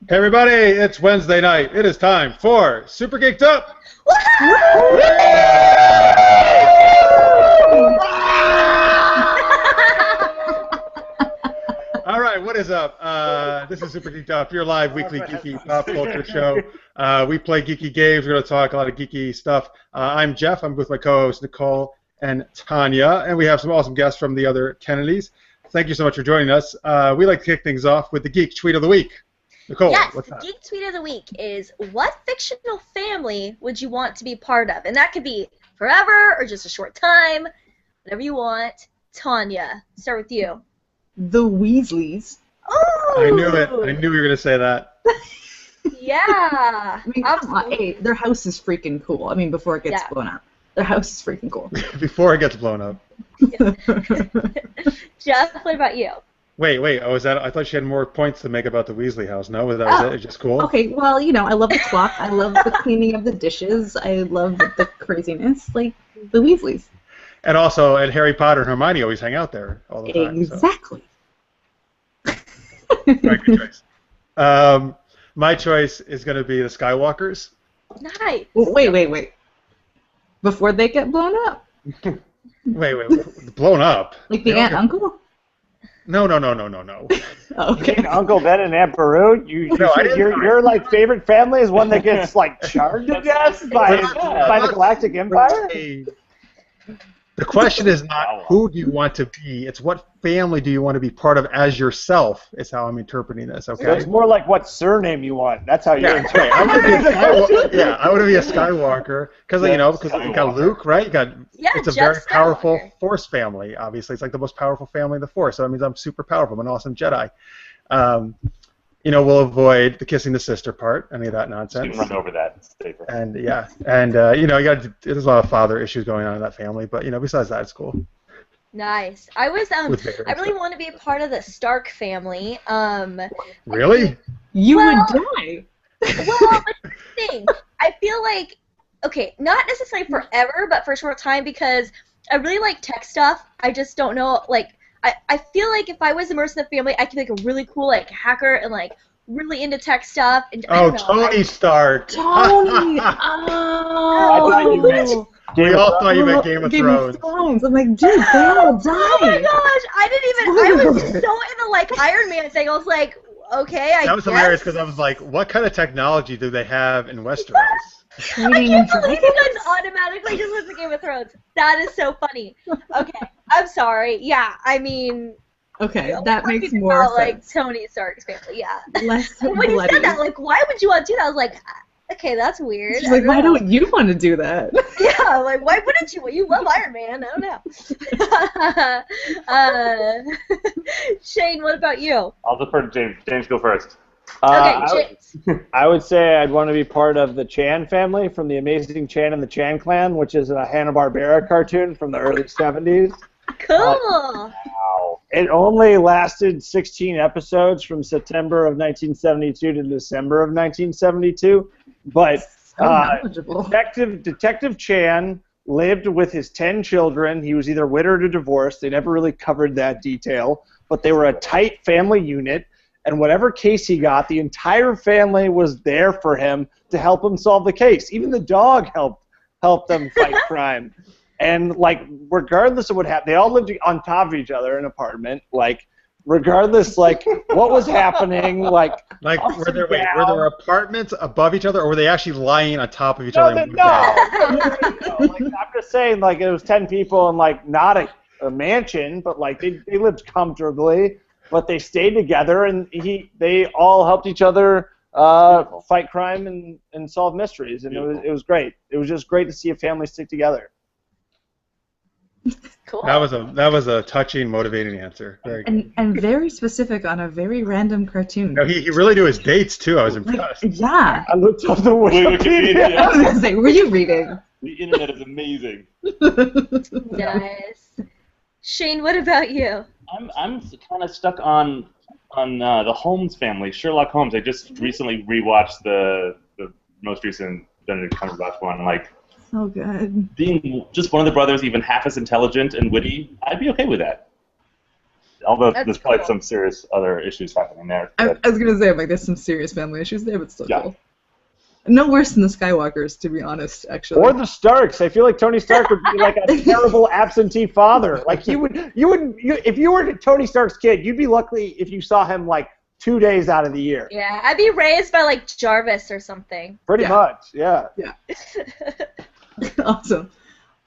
Hey everybody, it's Wednesday night. It is time for Super Geeked Up! All right, what is up? This is Super Geeked Up, your live weekly geeky pop culture show. We play geeky games. We're going to talk a lot of geeky stuff. I'm Jeff. I'm with my co-hosts Nicole and Tanya, and we have some awesome guests from the other Kennedys. Thank you so much for joining us. We like to kick things off with the Geek Tweet of the Week. Nicole, yes, what's the that? Geek Tweet of the Week is, what fictional family would you want to be part of? And that could be forever or just a short time, whatever you want. Tanya, start with you. The Weasleys. Oh! I knew it. I knew you were going to say that. Yeah. I mean, come on. Hey, their house is freaking cool. I mean, before it gets blown up. Their house is freaking cool. Before it gets blown up. Jeff, what about you? Wait. Oh, is that? I thought she had more points to make about the Weasley house. No, that was it. It's just cool. Okay, well, you know, I love the clock. I love the cleaning of the dishes. I love the craziness, like the Weasleys. And also, Harry Potter and Hermione always hang out there all the time. Exactly. So. Very good choice. My choice is going to be the Skywalkers. Nice. Well, wait. Before they get blown up. Wait. Blown up? Like the aunt uncle? No. Okay. Uncle Ben and Aunt Beru, your like favorite family is one that gets like charged to death by the Galactic Empire. The question is not who do you want to be; it's what family do you want to be part of as yourself. Is how I'm interpreting this. Okay. So it's more like what surname you want. That's how you interpret. I want to be a Skywalker because you got Luke, right? It's a very powerful Force family. Obviously, it's like the most powerful family in the Force. So that means I'm super powerful. I'm an awesome Jedi. We'll avoid the kissing the sister part, any of that nonsense. You can run over that. And there's a lot of father issues going on in that family, but besides that, it's cool. Nice. I really want to be a part of the Stark family. Really? You would die. Well, but the thing, I feel like, okay, not necessarily forever, but for a short time, because I really like tech stuff. I just don't know, like, I feel like if I was immersed in the family, I could be like a really cool like hacker and like really into tech stuff. And Tony Stark. Tony. We all thought you meant Game of Thrones. I'm like, dude, they all die. Oh my gosh, I was so in the like Iron Man thing. I was like, okay, I guess. That was hilarious because I was like, what kind of technology do they have in Westeros? I can't believe you guys automatically just went to Game of Thrones. That is so funny. Okay, I'm sorry. Yeah, I mean. Okay, that makes more sense. Like Tony Stark's family, yeah. Less when you said that, like, why would you want to do that? I was like, okay, that's weird. She's like, why don't you want to do that? Yeah, like, why wouldn't you? Well, you love Iron Man. I don't know. Shane, what about you? I'll defer to James. James, go first. Okay, James. I would say I'd want to be part of the Chan family from the Amazing Chan and the Chan Clan, which is a Hanna-Barbera cartoon from the early 70s. Cool. Wow. It only lasted 16 episodes from September of 1972 to December of 1972, but Detective Chan lived with his 10 children. He was either widowed or divorced. They never really covered that detail, but they were a tight family unit, and whatever case he got, the entire family was there for him to help him solve the case. Even the dog helped them fight crime. And, like, regardless of what happened, they all lived on top of each other in an apartment. Like, regardless, like, what was happening, like were there apartments above each other, or were they actually lying on top of each other? No. Like, I'm just saying, like, it was 10 people and, like, not a mansion, but, like, they lived comfortably, but they stayed together, and they all helped each other fight crime and solve mysteries, and it was great. It was just great to see a family stick together. Cool. That was a touching, motivating answer. Very good. And very specific on a very random cartoon. No, he really knew his dates too. I was impressed. Yeah. I looked up the Wikipedia. I was gonna say, were you reading? The internet is amazing. Nice. Shane, what about you? I'm kind of stuck on the Holmes family, Sherlock Holmes. I just recently rewatched the most recent Benedict Cumberbatch one. Like, so good. Being just one of the brothers, even half as intelligent and witty, I'd be okay with that. Although That's there's probably cool. some serious other issues happening there. I But was gonna say, like, there's some serious family issues there, but still Yeah. cool. No worse than the Skywalkers, to be honest, actually. Or the Starks. I feel like Tony Stark would be like a terrible absentee father. Like if you were Tony Stark's kid, you'd be lucky if you saw him like 2 days out of the year. Yeah, I'd be raised by like Jarvis or something. Pretty Yeah. much, yeah. Awesome.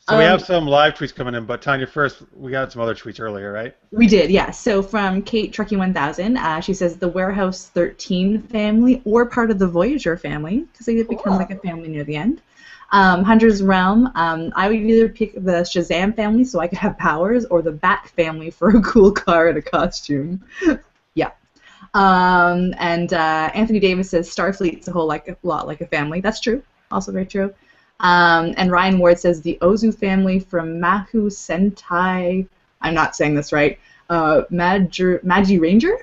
So we have some live tweets coming in, but Tanya, first, we got some other tweets earlier, right? We did, yeah. So from Kate Truckee 1000, she says the Warehouse 13 family or part of the Voyager family, because they did become like a family near the end. Hunter's Realm, I would either pick the Shazam family so I could have powers, or the Bat family for a cool car and a costume. Yeah. And Anthony Davis says Starfleet's a lot like a family. That's true. Also very true. And Ryan Ward says the Ozu family from Mahu Sentai. I'm not saying this right. Magi Ranger?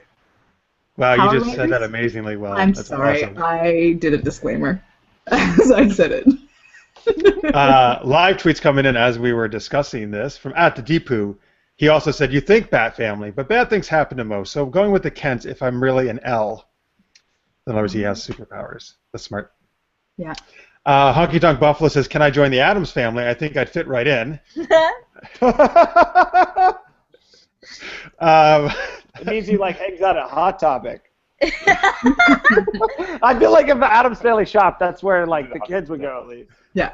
Wow, Power you just said that Rangers? amazingly well. I'm That's sorry. awesome. I did a disclaimer. So I said it. Live tweets coming in as we were discussing this from @thedeepu. He also said, "You think Bat family, but bad things happen to most. So going with the Kent if I'm really an L." In other words, he has superpowers. That's smart. Yeah. Honky Tonk Buffalo says, "Can I join the Addams family? I think I'd fit right in." It means he like hangs out at Hot Topic. I feel like if Adam's Family shop, that's where like the kids would go at least. Yeah.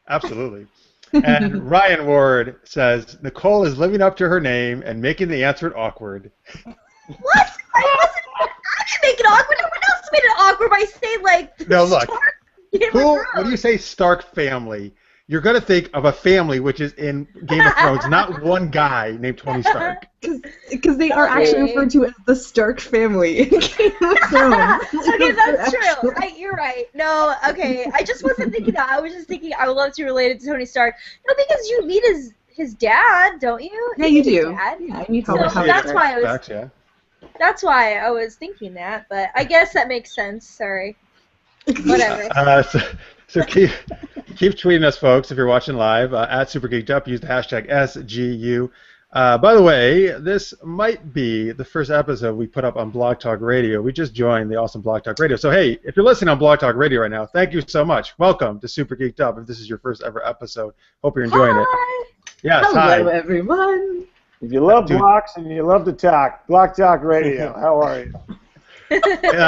Absolutely. And Ryan Ward says, "Nicole is living up to her name and making the answer awkward." What? I didn't make it awkward. Everyone else made it awkward by saying like. No, look. Stark Game of When Thrones. you say Stark family, you're going to think of a family which is in Game of Thrones, not one guy named Tony Stark. Because they are actually Okay. referred to as the Stark family in Game of Thrones. Okay, that's true. You're right. No, okay. I just wasn't thinking that. I was just thinking I would love to be related to Tony Stark. No, because you meet his dad, don't you? Yeah, you meet his do. dad. Yeah, you So Howard that's Stark. why I was. Facts, yeah. That's why I was thinking that. But I guess that makes sense. Sorry. Whatever. So keep tweeting us, folks, if you're watching live at Super Geeked Up. Use the hashtag SGU. By the way, this might be the first episode we put up on Blog Talk Radio. We just joined the awesome Blog Talk Radio. So hey, if you're listening on Blog Talk Radio right now, thank you so much. Welcome to Super Geeked Up. If this is your first ever episode, hope you're enjoying it. Hi. Yes, Hello, hi. everyone. If you love Dude. blocks and you love to talk, Block Talk Radio. How are you?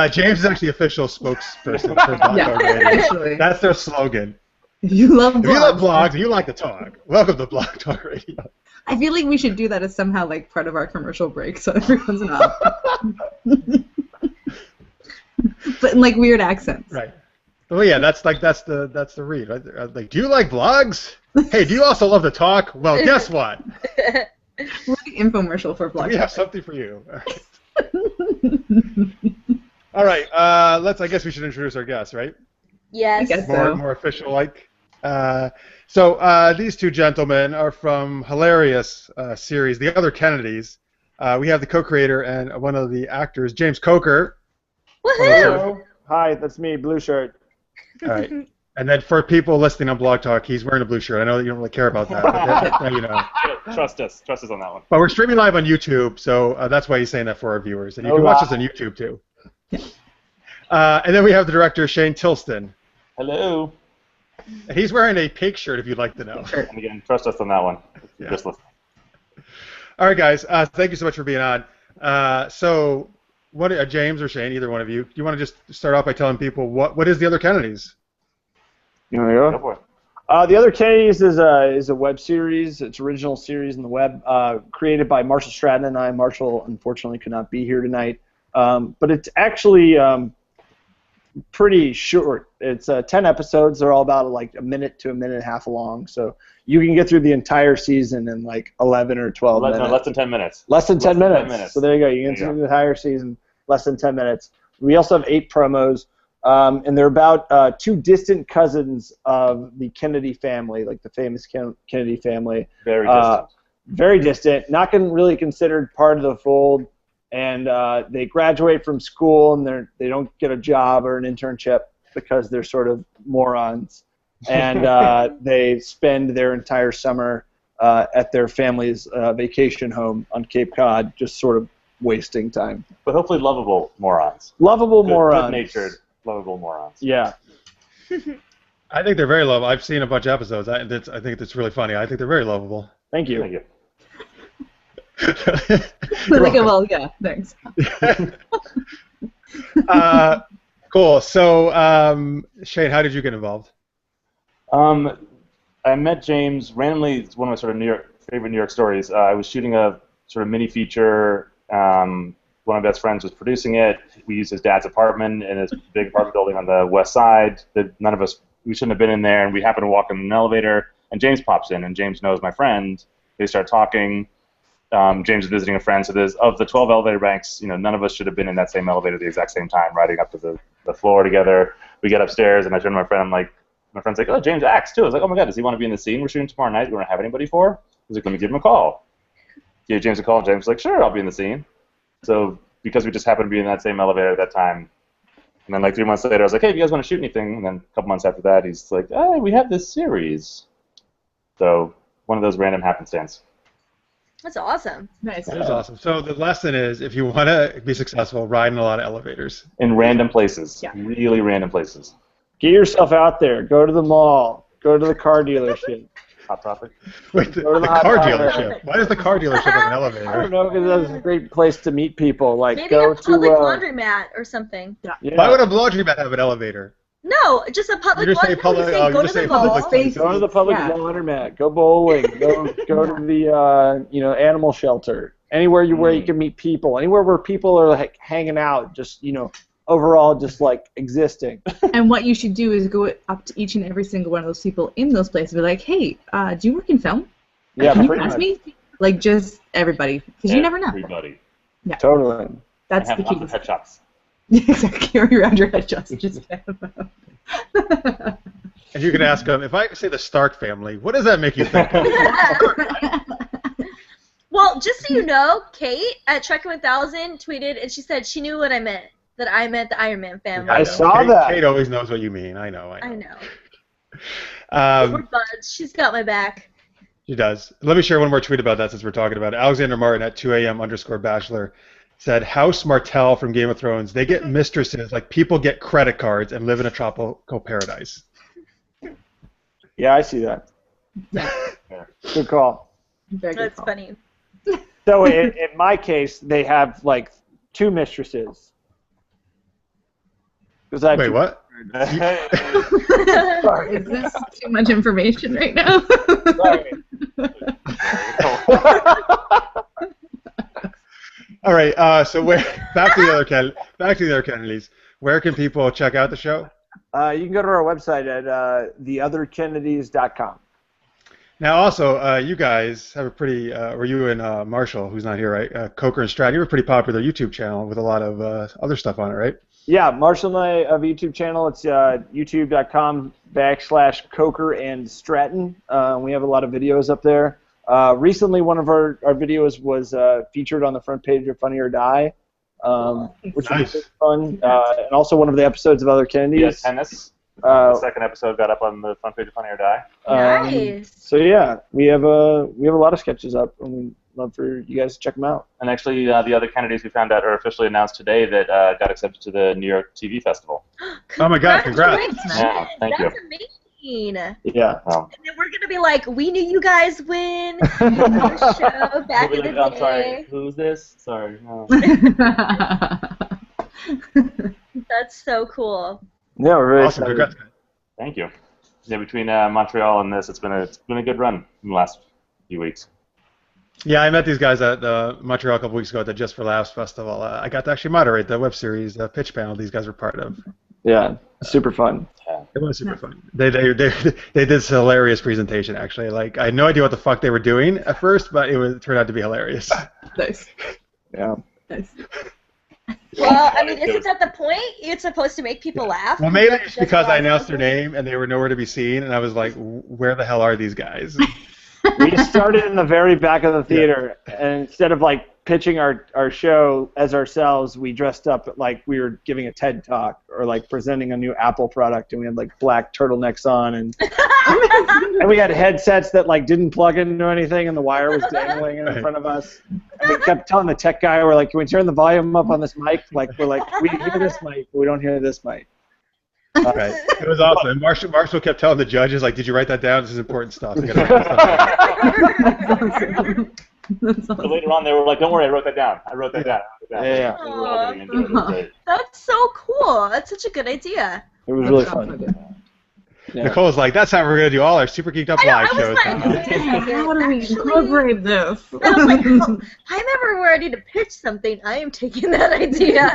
James is actually the official spokesperson for Blog Yeah, Talk Radio. actually. That's their slogan. If you love If you love blogs, blogs and you like to talk, welcome to Blog Talk Radio. I feel like we should do that as somehow like part of our commercial break, so everyone's not. But in like weird accents. Right. Oh yeah, that's the read, right? Like, do you like blogs? Hey, do you also love to talk? Well, guess what? We're the infomercial for Blog We have Talk. something for you. All right. I guess we should introduce our guests, right? Yes. I guess. More So. more official like. So these two gentlemen are from hilarious series, The Other Kennedys. We have the co-creator and one of the actors, James Coker. Woohoo! Hello. Hi, that's me, blue shirt. All right. And then for people listening on Blog Talk, he's wearing a blue shirt. I know that you don't really care about that, but now you know. Trust us on that one. But we're streaming live on YouTube, so that's why he's saying that for our viewers. And you Oh, can watch wow. us on YouTube, too. And then we have the director, Shane Tilston. Hello. And he's wearing a pink shirt, if you'd like to know. And again, trust us on that one. Yeah. Just listen. All right, guys. Thank you so much for being on. So, James or Shane, either one of you, do you want to just start off by telling people what is The Other Kennedys? You want to go? Go for it. The Other Kennedys is a web series. It's original series in the web, created by Marshall Stratton and I. Marshall, unfortunately, could not be here tonight. But it's actually pretty short. It's 10 episodes. They're all about like a minute to a minute and a half long. So you can get through the entire season in like 11 or 12 minutes. No, less than 10 minutes. Less than 10 Less than 10 minutes. minutes. So there you go. You can There get you through the entire season less than 10 minutes. We also have 8 promos. And they're about 2 distant cousins of the Kennedy family, like the famous Kennedy family. Very distant. Very distant, not really considered part of the fold. And they graduate from school and they don't get a job or an internship because they're sort of morons. And they spend their entire summer at their family's vacation home on Cape Cod, just sort of wasting time. But hopefully lovable morons. Lovable morons. Good-natured, lovable morons. Yeah. I think they're very lovable. I've seen a bunch of episodes. I think it's really funny. I think they're very lovable. Thank you. Thank you. Well, yeah, thanks. Cool. So, Shane, how did you get involved? I met James randomly. It's one of my sort of favorite New York stories. I was shooting a sort of mini feature. One of my best friends was producing it. We used his dad's apartment in his big apartment building on the west side. None of us, we shouldn't have been in there, and we happened to walk in an elevator, and James pops in, and James knows my friend. They start talking. James is visiting a friend, so of the 12 elevator banks, none of us should have been in that same elevator at the exact same time, riding up to the floor together. We get upstairs, and I turn to my friend. My friend's like, oh, James acts too. I was like, oh my god, does he want to be in the scene we're shooting tomorrow night? We don't have anybody for? He's like, let me give him a call. Gave James a call, and James was like, sure, I'll be in the scene. So because we just happened to be in that same elevator at that time, and then like 3 months later, I was like, hey, if you guys want to shoot anything? And then a couple months after that, he's like, hey, we have this series. So one of those random happenstance. That's awesome. Nice. That is awesome. So the lesson is, if you want to be successful, ride in a lot of elevators. In random places. Yeah. Really random places. Get yourself out there. Go to the mall. Go to the car dealership. Hot topic. Wait, the Go to the car hot dealership. Why does the car dealership have an I don't elevator? know, because that's a great place to meet people. Like, Maybe go a public to laundromat or something. yeah. Why would a laundromat have an elevator? No, just a public You just say laundromat. public- Say, oh, you go just to say the public mall. space. Go to the public Yeah. laundromat. Go bowling. Go to the animal shelter. Anywhere where you can meet people. Anywhere where people are like hanging out. Just overall, just like existing. And what you should do is go up to each and every single one of those people in those places and be like, hey, do you work in film? Yeah, Can you pretty ask much. me? Like, just everybody. Because you never know. Everybody. Totally. That's And the have key. lots of headshots. Yeah, exactly. Carry around your headshots. Just And you can ask them, if I say the Stark family, what does that make you think of? Well, just so you know, Kate at Trek1000 tweeted, and she said she knew what I meant. That I meant the Iron Man family. I know. saw Kate, that. Kate always knows what you mean. I know. I know. We're Um, buds. She's got my back. she does. Let me share one more tweet about that since we're talking about it. Alexander Martin at 2am_bachelor said, House Martell from Game of Thrones, they get mistresses like people get credit cards and live in a tropical paradise. Yeah, I see that. Yeah. Good call. Very good That's call. funny. So in my case, they have like 2 mistresses. Wait, what? Sorry. Is this too much information right now? Sorry. All right. So back to the other Kennedys. Where can people check out the show? You can go to our website at theotherkennedys.com. Now, also, you guys have a pretty, or you and Marshall, who's not here, right? Coker and Stratton, you have a pretty popular YouTube channel with a lot of other stuff on it, right? Yeah, Marshall and I have a YouTube channel. It's youtube.com/Coker and Stratton. We have a lot of videos up there. Recently, one of our videos was featured on the front page of Funny or Die, which Nice. was fun. And also one of the episodes of Other Kennedys. Yeah, tennis. The second episode got up on the front page of Funny or Die. Nice. So yeah, we have a lot of sketches up, and we'd love for you guys to check them out. And actually, the other Kennedys we found out are officially announced today that got accepted to the New York TV Festival. Oh my God, congrats. Congratulations. Yeah, thank you. That's amazing. And Yeah. then we're going to be like, we knew you guys win. The show back in the day. I'm sorry, who's this? Sorry. No. That's so cool. Yeah, we're very Awesome. excited. Congrats. Thank you. Yeah, between Montreal and this, it's been a good run in the last few weeks. Yeah, I met these guys at Montreal a couple weeks ago at the Just for Laughs festival. I got to actually moderate the web series pitch panel these guys were part of. Yeah, super fun. It was super fun. They did this hilarious presentation actually. Like I had no idea what the fuck they were doing at first, but it turned out to be hilarious. Nice. Yeah. Nice. Well, I mean, isn't that the point? It's supposed to make people laugh. Well, maybe That's it's because I announced their something. name and they were nowhere to be seen, and I was like, where the hell are these guys? We started in the very back of the theater, and instead of like pitching our show as ourselves, we dressed up like we were giving a TED talk or like presenting a new Apple product, and we had like black turtlenecks on, and And we had headsets that like didn't plug into anything, and the wire was dangling in front of us. And we kept telling the tech guy, we're like, "Can we turn the volume up on this mic?" Like we're like, "We hear this mic, but we don't hear this mic." Right. It was awesome. And Marshall kept telling the judges, like, "Did you write that down? This is important stuff." I gotta write this stuff down. That's So awesome. later on, they were like, "Don't worry, I wrote that down. I wrote that down." Yeah. We were all getting into it. It was great. That's so cool. That's such a good idea. It was really fun. Yeah. Nicole's like, "That's how we're gonna do all our Super Geeked Up I know, live I was shows." like- now." How do we Actually- incorporate this? I was like, oh, I'm ever ready to pitch something. I am taking that idea.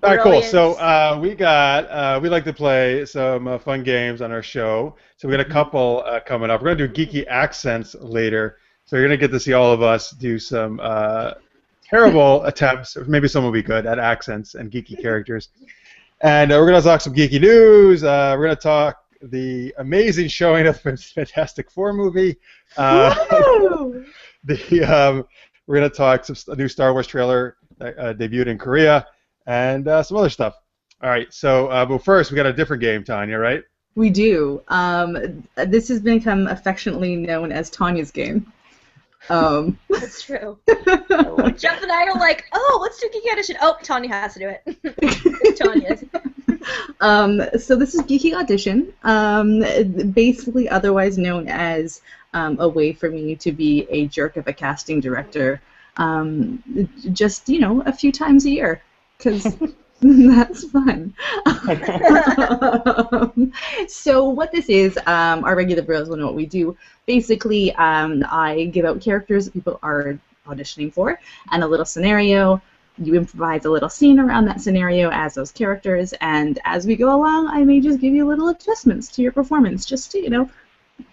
All right, cool. Brilliant. So we like to play some fun games on our show. So we got a couple coming up. We're gonna do geeky accents later. So you're gonna get to see all of us do some terrible attempts, or maybe some will be good at accents and geeky characters. And we're gonna talk some geeky news. We're gonna talk the amazing showing of the Fantastic Four movie. Woo! We're gonna talk a new Star Wars trailer that debuted in Korea. And some other stuff. All right, so but first we got a different game, Tanya, right? We do. This has become affectionately known as Tanya's game. That's true. Jeff and I are like, oh, let's do Geeky Audition. Oh, Tanya has to do it. It's Tanya's. So this is Geeky Audition, basically otherwise known as a way for me to be a jerk of a casting director, just, a few times a year, because that's fun. So what this is, our regular bros will know what we do. Basically, I give out characters that people are auditioning for, and a little scenario. You improvise a little scene around that scenario as those characters, and as we go along, I may just give you little adjustments to your performance, just to,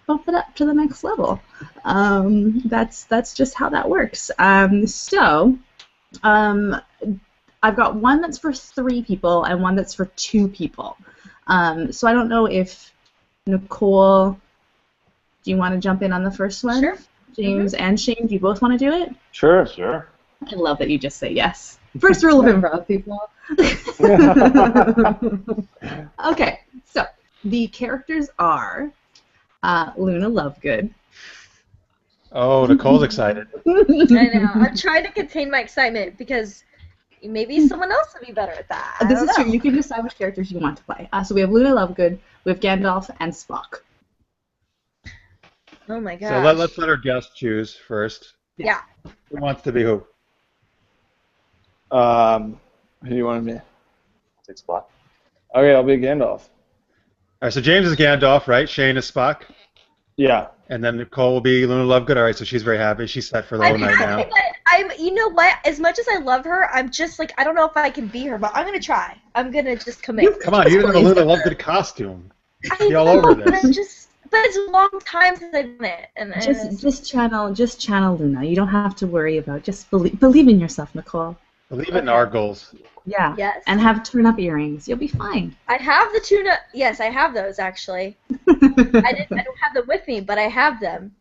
bump it up to the next level. That's just how that works. I've got one that's for 3 people and one that's for 2 people. So I don't know if Nicole, do you want to jump in on the first one? Sure. James and Shane, do you both want to do it? Sure. Sure. I love that you just say yes. First rule of improv, people. Okay, so the characters are Luna Lovegood. Oh, Nicole's excited. I know. I'm trying to contain my excitement because maybe someone else would be better at that. I This don't is know. true. You can decide which characters you want to play. So we have Luna Lovegood, we have Gandalf, and Spock. Oh my gosh. So let's let our guest choose first. Yeah. Who wants to be who? Who do you want to be? Take Spock. Okay, I'll be Gandalf. All right, so James is Gandalf, right? Shane is Spock. Yeah. And then Nicole will be Luna Lovegood. All right, so she's very happy. She's set for the whole night now. You know what? As much as I love her, I'm just like, I don't know if I can be her, but I'm gonna try. I'm gonna just commit. Come on, you didn't have a Luna Lovegood costume. I Be all know, over but this. but it's a long time since I've done it, and Just channel Luna. You don't have to worry about. Just believe in yourself, Nicole. Believe in our goals. Yeah. yes. And have turn-up earrings. You'll be fine. I have the tuna. Yes, I have those actually. I don't have them with me, but I have them.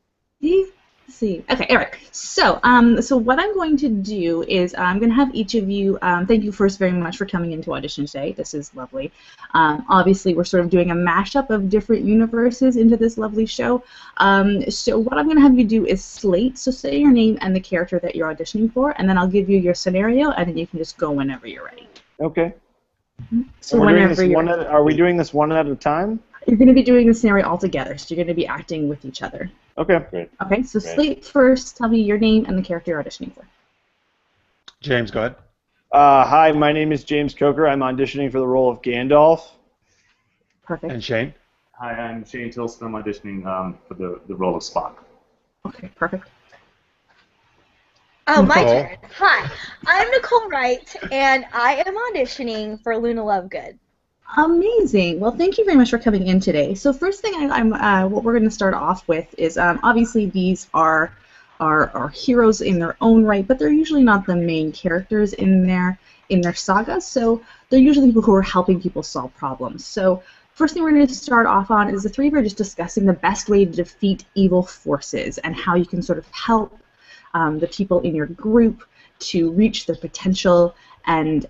See. Okay, all right. So, so what I'm going to do is I'm going to have each of you. Thank you first very much for coming into Audition today. This is lovely. Obviously, we're sort of doing a mashup of different universes into this lovely show. So what I'm going to have you do is slate. So say your name and the character that you're auditioning for, and then I'll give you your scenario, and then you can just go whenever you're ready. Okay. So We're doing whenever this you're one are we doing this one at a time? You're going to be doing the scenario all together. So you're going to be acting with each other. Okay. Great. Okay. So Great. slate first. Tell me your name and the character you're auditioning for. James, go ahead. Hi, my name is James Coker. I'm auditioning for the role of Gandalf. Perfect. And Shane. Hi, I'm Shane Tilson. I'm auditioning for the role of Spock. Okay. Perfect. Oh, my Nicole. turn. Hi, I'm Nicole Wright, and I am auditioning for Luna Lovegood. Amazing. Well, thank you very much for coming in today. So first thing what we're going to start off with is obviously these are heroes in their own right, but they're usually not the main characters in their saga. So they're usually people who are helping people solve problems. So first thing we're going to start off on is the three of you are just discussing the best way to defeat evil forces and how you can sort of help the people in your group to reach their potential and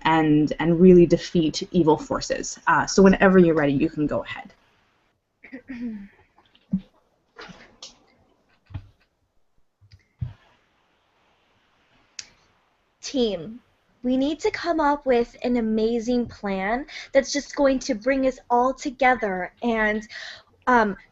really defeat evil forces. So whenever you're ready, you can go ahead. Team, we need to come up with an amazing plan that's just going to bring us all together. And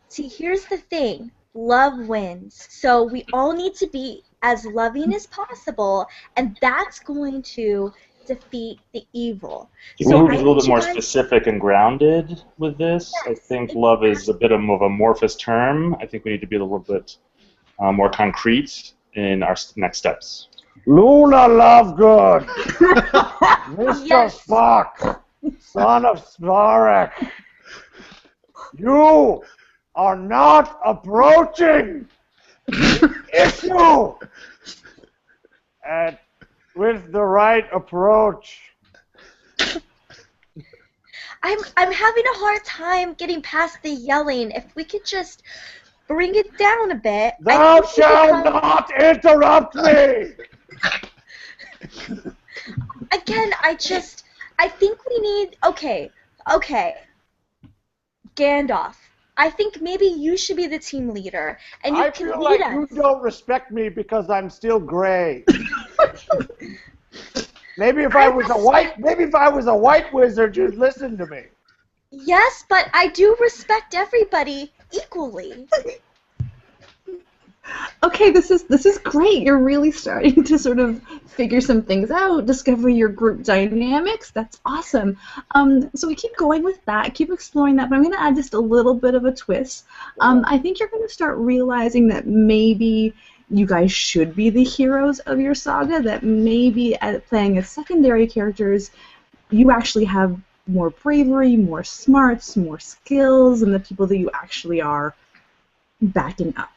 see, here's the thing. Love wins. So we all need to be as loving as possible, and that's going to defeat the evil. Can we be a little bit more specific and grounded with this? Yes, I think love is a bit of an amorphous term. I think we need to be a little bit more concrete in our next steps. Luna Lovegood, Mr. Yes. Spock, son of Svarek, you are not approaching the issue with the right approach. I'm having a hard time getting past the yelling. If we could just bring it down a bit. Thou shalt not interrupt me! Again, I think we need, okay, Gandalf, I think maybe you should be the team leader, and you can feel lead like us. you don't respect me because I'm still gray. Maybe if I was a white wizard, you'd listen to me. Yes, but I do respect everybody equally. Okay, this is great. You're really starting to sort of figure some things out, discover your group dynamics. That's awesome. So we keep going with that, keep exploring that, but I'm going to add just a little bit of a twist. I think you're going to start realizing that maybe you guys should be the heroes of your saga, that maybe playing as secondary characters, you actually have more bravery, more smarts, more skills, and the people that you actually are backing up.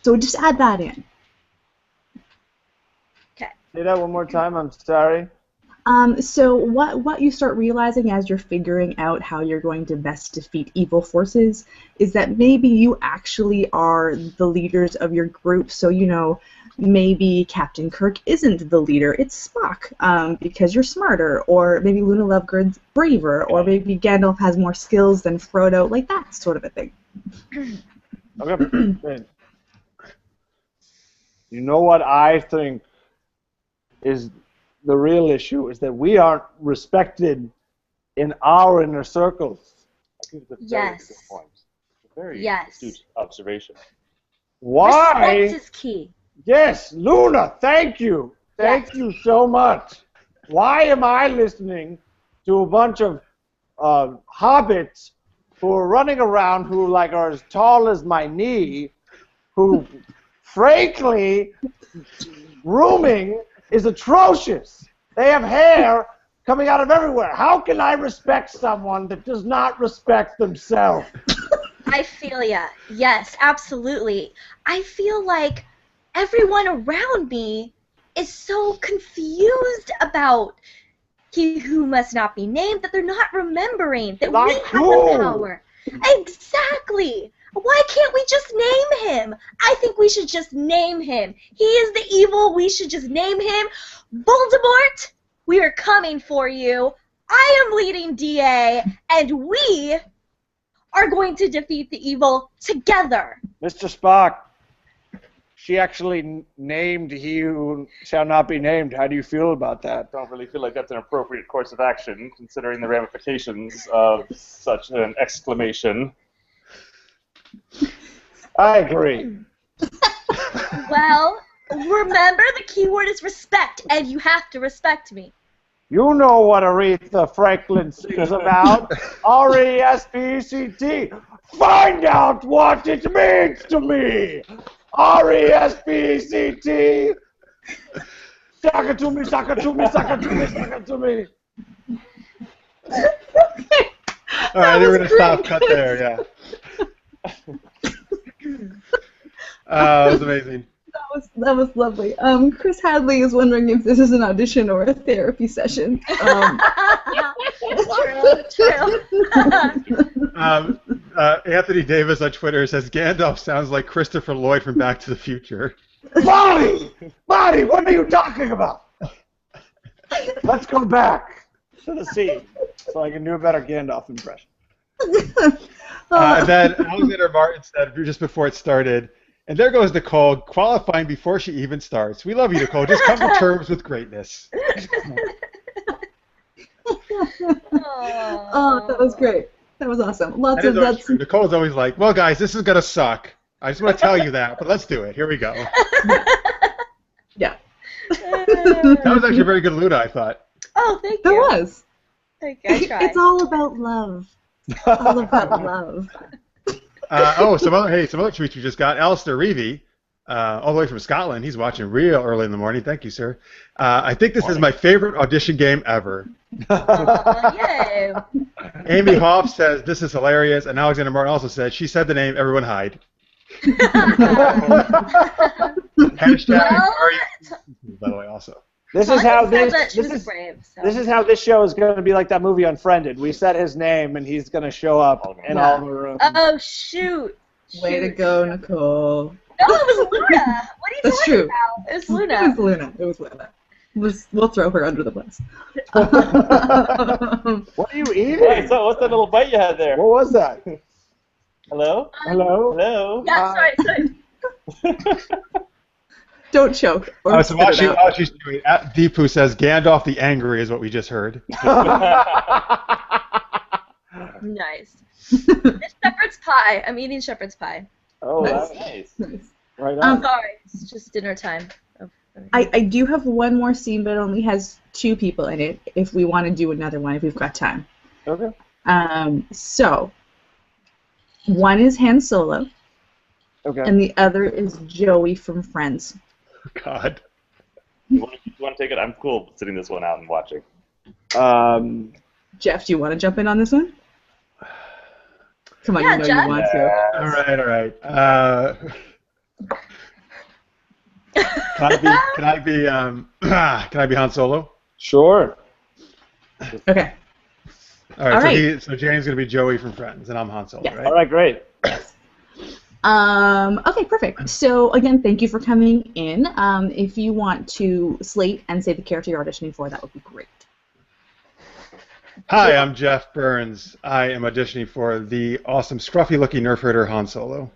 So just add that in. Okay. Say that one more time, I'm sorry. So what you start realizing as you're figuring out how you're going to best defeat evil forces is that maybe you actually are the leaders of your group. So, you know, maybe Captain Kirk isn't the leader, it's Spock, because you're smarter, or maybe Luna Lovegood's braver, or maybe Gandalf has more skills than Frodo, like that sort of a thing. Okay. You know what I think is the real issue is that we aren't respected in our inner circles. I think it's a very Yes. good point. It's a very Yes. astute observation. Why? Respect is key. Yes, Luna, thank you. Thank you so much. Why am I listening to a bunch of hobbits who are running around who are as tall as my knee, who, frankly, grooming is atrocious. They have hair coming out of everywhere. How can I respect someone that does not respect themselves? I feel ya. Yes, absolutely. I feel like everyone around me is so confused about he who must not be named that they're not remembering that we have the power. Exactly. Why can't we just name him? I think we should just name him. He is the evil. We should just name him. Voldemort, we are coming for you. I am leading DA, and we are going to defeat the evil together. Mr. Spock, she actually named he who shall not be named. How do you feel about that? I don't really feel like that's an appropriate course of action, considering the ramifications of such an exclamation. I agree. Well, remember the key word is respect, and you have to respect me. You know what Aretha Franklin sings about. R-E-S-P-E-C-T. Find out what it means to me. R-E-S-P-E-C-T. Suck it to me, suck it to me, suck it to me, suck it to me. All right, we're going to stop. Cut there, yeah. That was amazing. That was lovely. Chris Hadley is wondering if this is an audition or a therapy session. True. Anthony Davis on Twitter says Gandalf sounds like Christopher Lloyd from Back to the Future. Marty! Marty, what are you talking about? Let's go back to the scene so I can do a better Gandalf impression. And then Alexander Martin said just before it started, and there goes Nicole, qualifying before she even starts. We love you, Nicole. Just come to terms with greatness. Oh, that was great. That was awesome. Lots of that's true. Nicole's always like, well, guys, this is going to suck. I just want to tell you that, but let's do it. Here we go. Yeah. That was actually a very good Luna, I thought. Oh, thank you. There was. Thank you. I tried. It's all about love. All about love. Some other tweets we just got. Alistair Reevy, all the way from Scotland. He's watching real early in the morning. Thank you, sir. I think this is my favorite audition game ever. Yay. Amy Hoff says this is hilarious, and Alexander Martin also said she said the name. Everyone hide. Hashtag. By the way, also. This is how this show is going to be like that movie Unfriended. We said his name, and he's going to show up in all the rooms. Oh, shoot. Way to go, Nicole. No, it was Luna. What are you That's talking true. about? It was Luna. It was Luna. We'll throw her under the bus. What are you eating? Hey, so what's that little bite you had there? What was that? Hello? Hello? Hello? Yeah, sorry. Don't choke. Or So while she's doing it, Deepu says Gandalf the Angry is what we just heard. Nice. It's shepherd's pie. I'm eating shepherd's pie. Oh, Nice. that's Nice. right on. Sorry, it's just dinner time. I do have one more scene, but it only has 2 people in it. If we want to do another one, if we've got time. Okay. So one is Han Solo, Okay. and the other is Joey from Friends. God. You want to take it? I'm cool sitting this one out and watching. Jeff, do you want to jump in on this one? Come on, Yeah, you know Jeff. you want to. All right. Can I be Han Solo? Sure. Okay. All right. All right. So James gonna be Joey from Friends, and I'm Han Solo, Yeah. right? All right, great. Okay, perfect. So again, thank you for coming in. If you want to slate and say the character you're auditioning for, that would be great. Hi, I'm Jeff Burns. I am auditioning for the awesome, scruffy-looking Nerf herder Han Solo.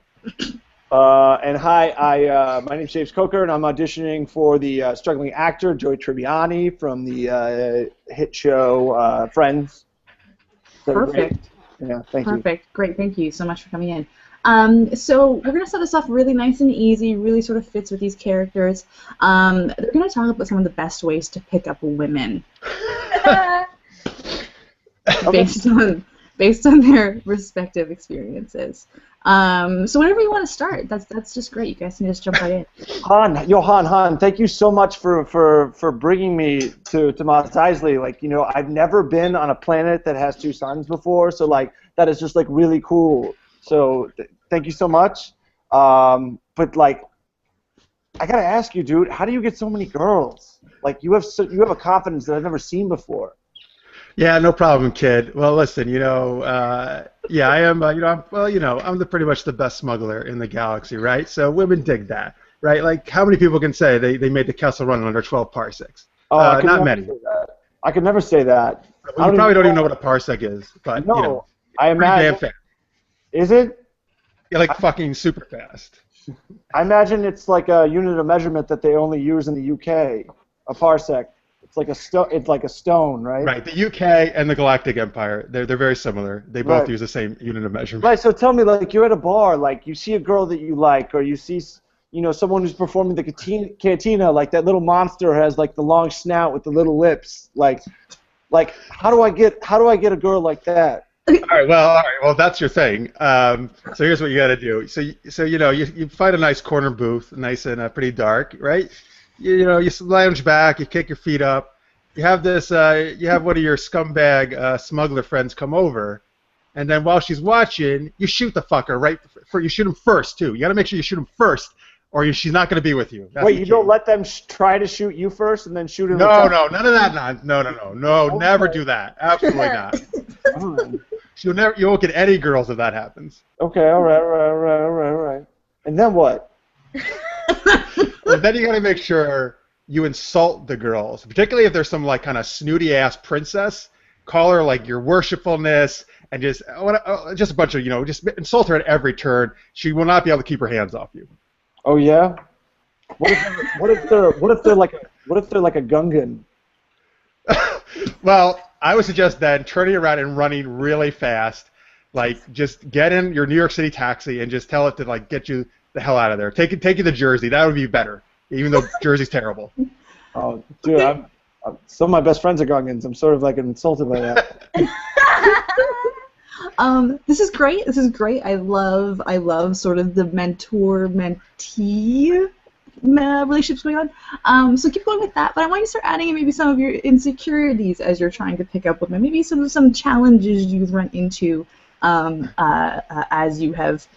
And hi, my name's James Coker, and I'm auditioning for the struggling actor Joey Tribbiani from the hit show Friends. So Perfect. great. Yeah, thank you. Perfect. Great. Thank you so much for coming in. So we're going to start this off really nice and easy, really sort of fits with these characters. They're going to talk about some of the best ways to pick up women based on their respective experiences. So whenever you want to start, that's just great. You guys can just jump right in. Han, thank you so much for bringing me to Mos Eisley. Like, you know, I've never been on a planet that has 2 suns before, so like that is just like really cool. So thank you so much. But like, I gotta ask you, dude, how do you get so many girls? Like, you have a confidence that I've never seen before. Yeah, no problem, kid. Well, listen, I am, I'm pretty much the best smuggler in the galaxy, right? So women dig that, right? Like, how many people can say they made the Kessel Run under 12 parsecs? Not many. I could never say that. Well, you probably don't even know what a parsec is, but, no, I pretty damn imagine. fast. Is it? You're like fucking super fast. I imagine it's like a unit of measurement that they only use in the UK. A parsec. It's like a stone, right? Right. The UK and the Galactic Empire, they're very similar. They both use the same unit of measurement. Right. So tell me, like, you're at a bar, like, you see a girl that you like, or you see, someone who's performing the cantina, like that little monster has like the long snout with the little lips, like, how do I get a girl like that? All right. Well, that's your thing. So here's what you got to do. So you find a nice corner booth, nice and pretty dark, right? You lounge back, you kick your feet up. You have one of your scumbag smuggler friends come over, and then while she's watching, you shoot the fucker right. You shoot him first too. You got to make sure you shoot him first, or she's not going to be with you. That's Wait, you don't let them try to shoot you first and then shoot him? No, none of that. No, okay. Never do that. Absolutely not. You won't get any girls if that happens. Okay, all right. And then what? Well, then you got to make sure you insult the girls, particularly if there's some like kind of snooty ass princess. Call her like your worshipfulness, and just a bunch of just insult her at every turn. She will not be able to keep her hands off you. Oh yeah. What if they're like a Gungan? Well, I would suggest then turning around and running really fast. Like, just get in your New York City taxi and just tell it to like get you the hell out of there. Take you to Jersey. That would be better, even though Jersey's terrible. Oh, dude, some of my best friends are Gungans. I'm sort of like insulted by that. This is great. This is great. I love sort of the mentor-mentee relationships going on. So keep going with that. But I want you to start adding in maybe some of your insecurities as you're trying to pick up women. Maybe some challenges you've run into as you have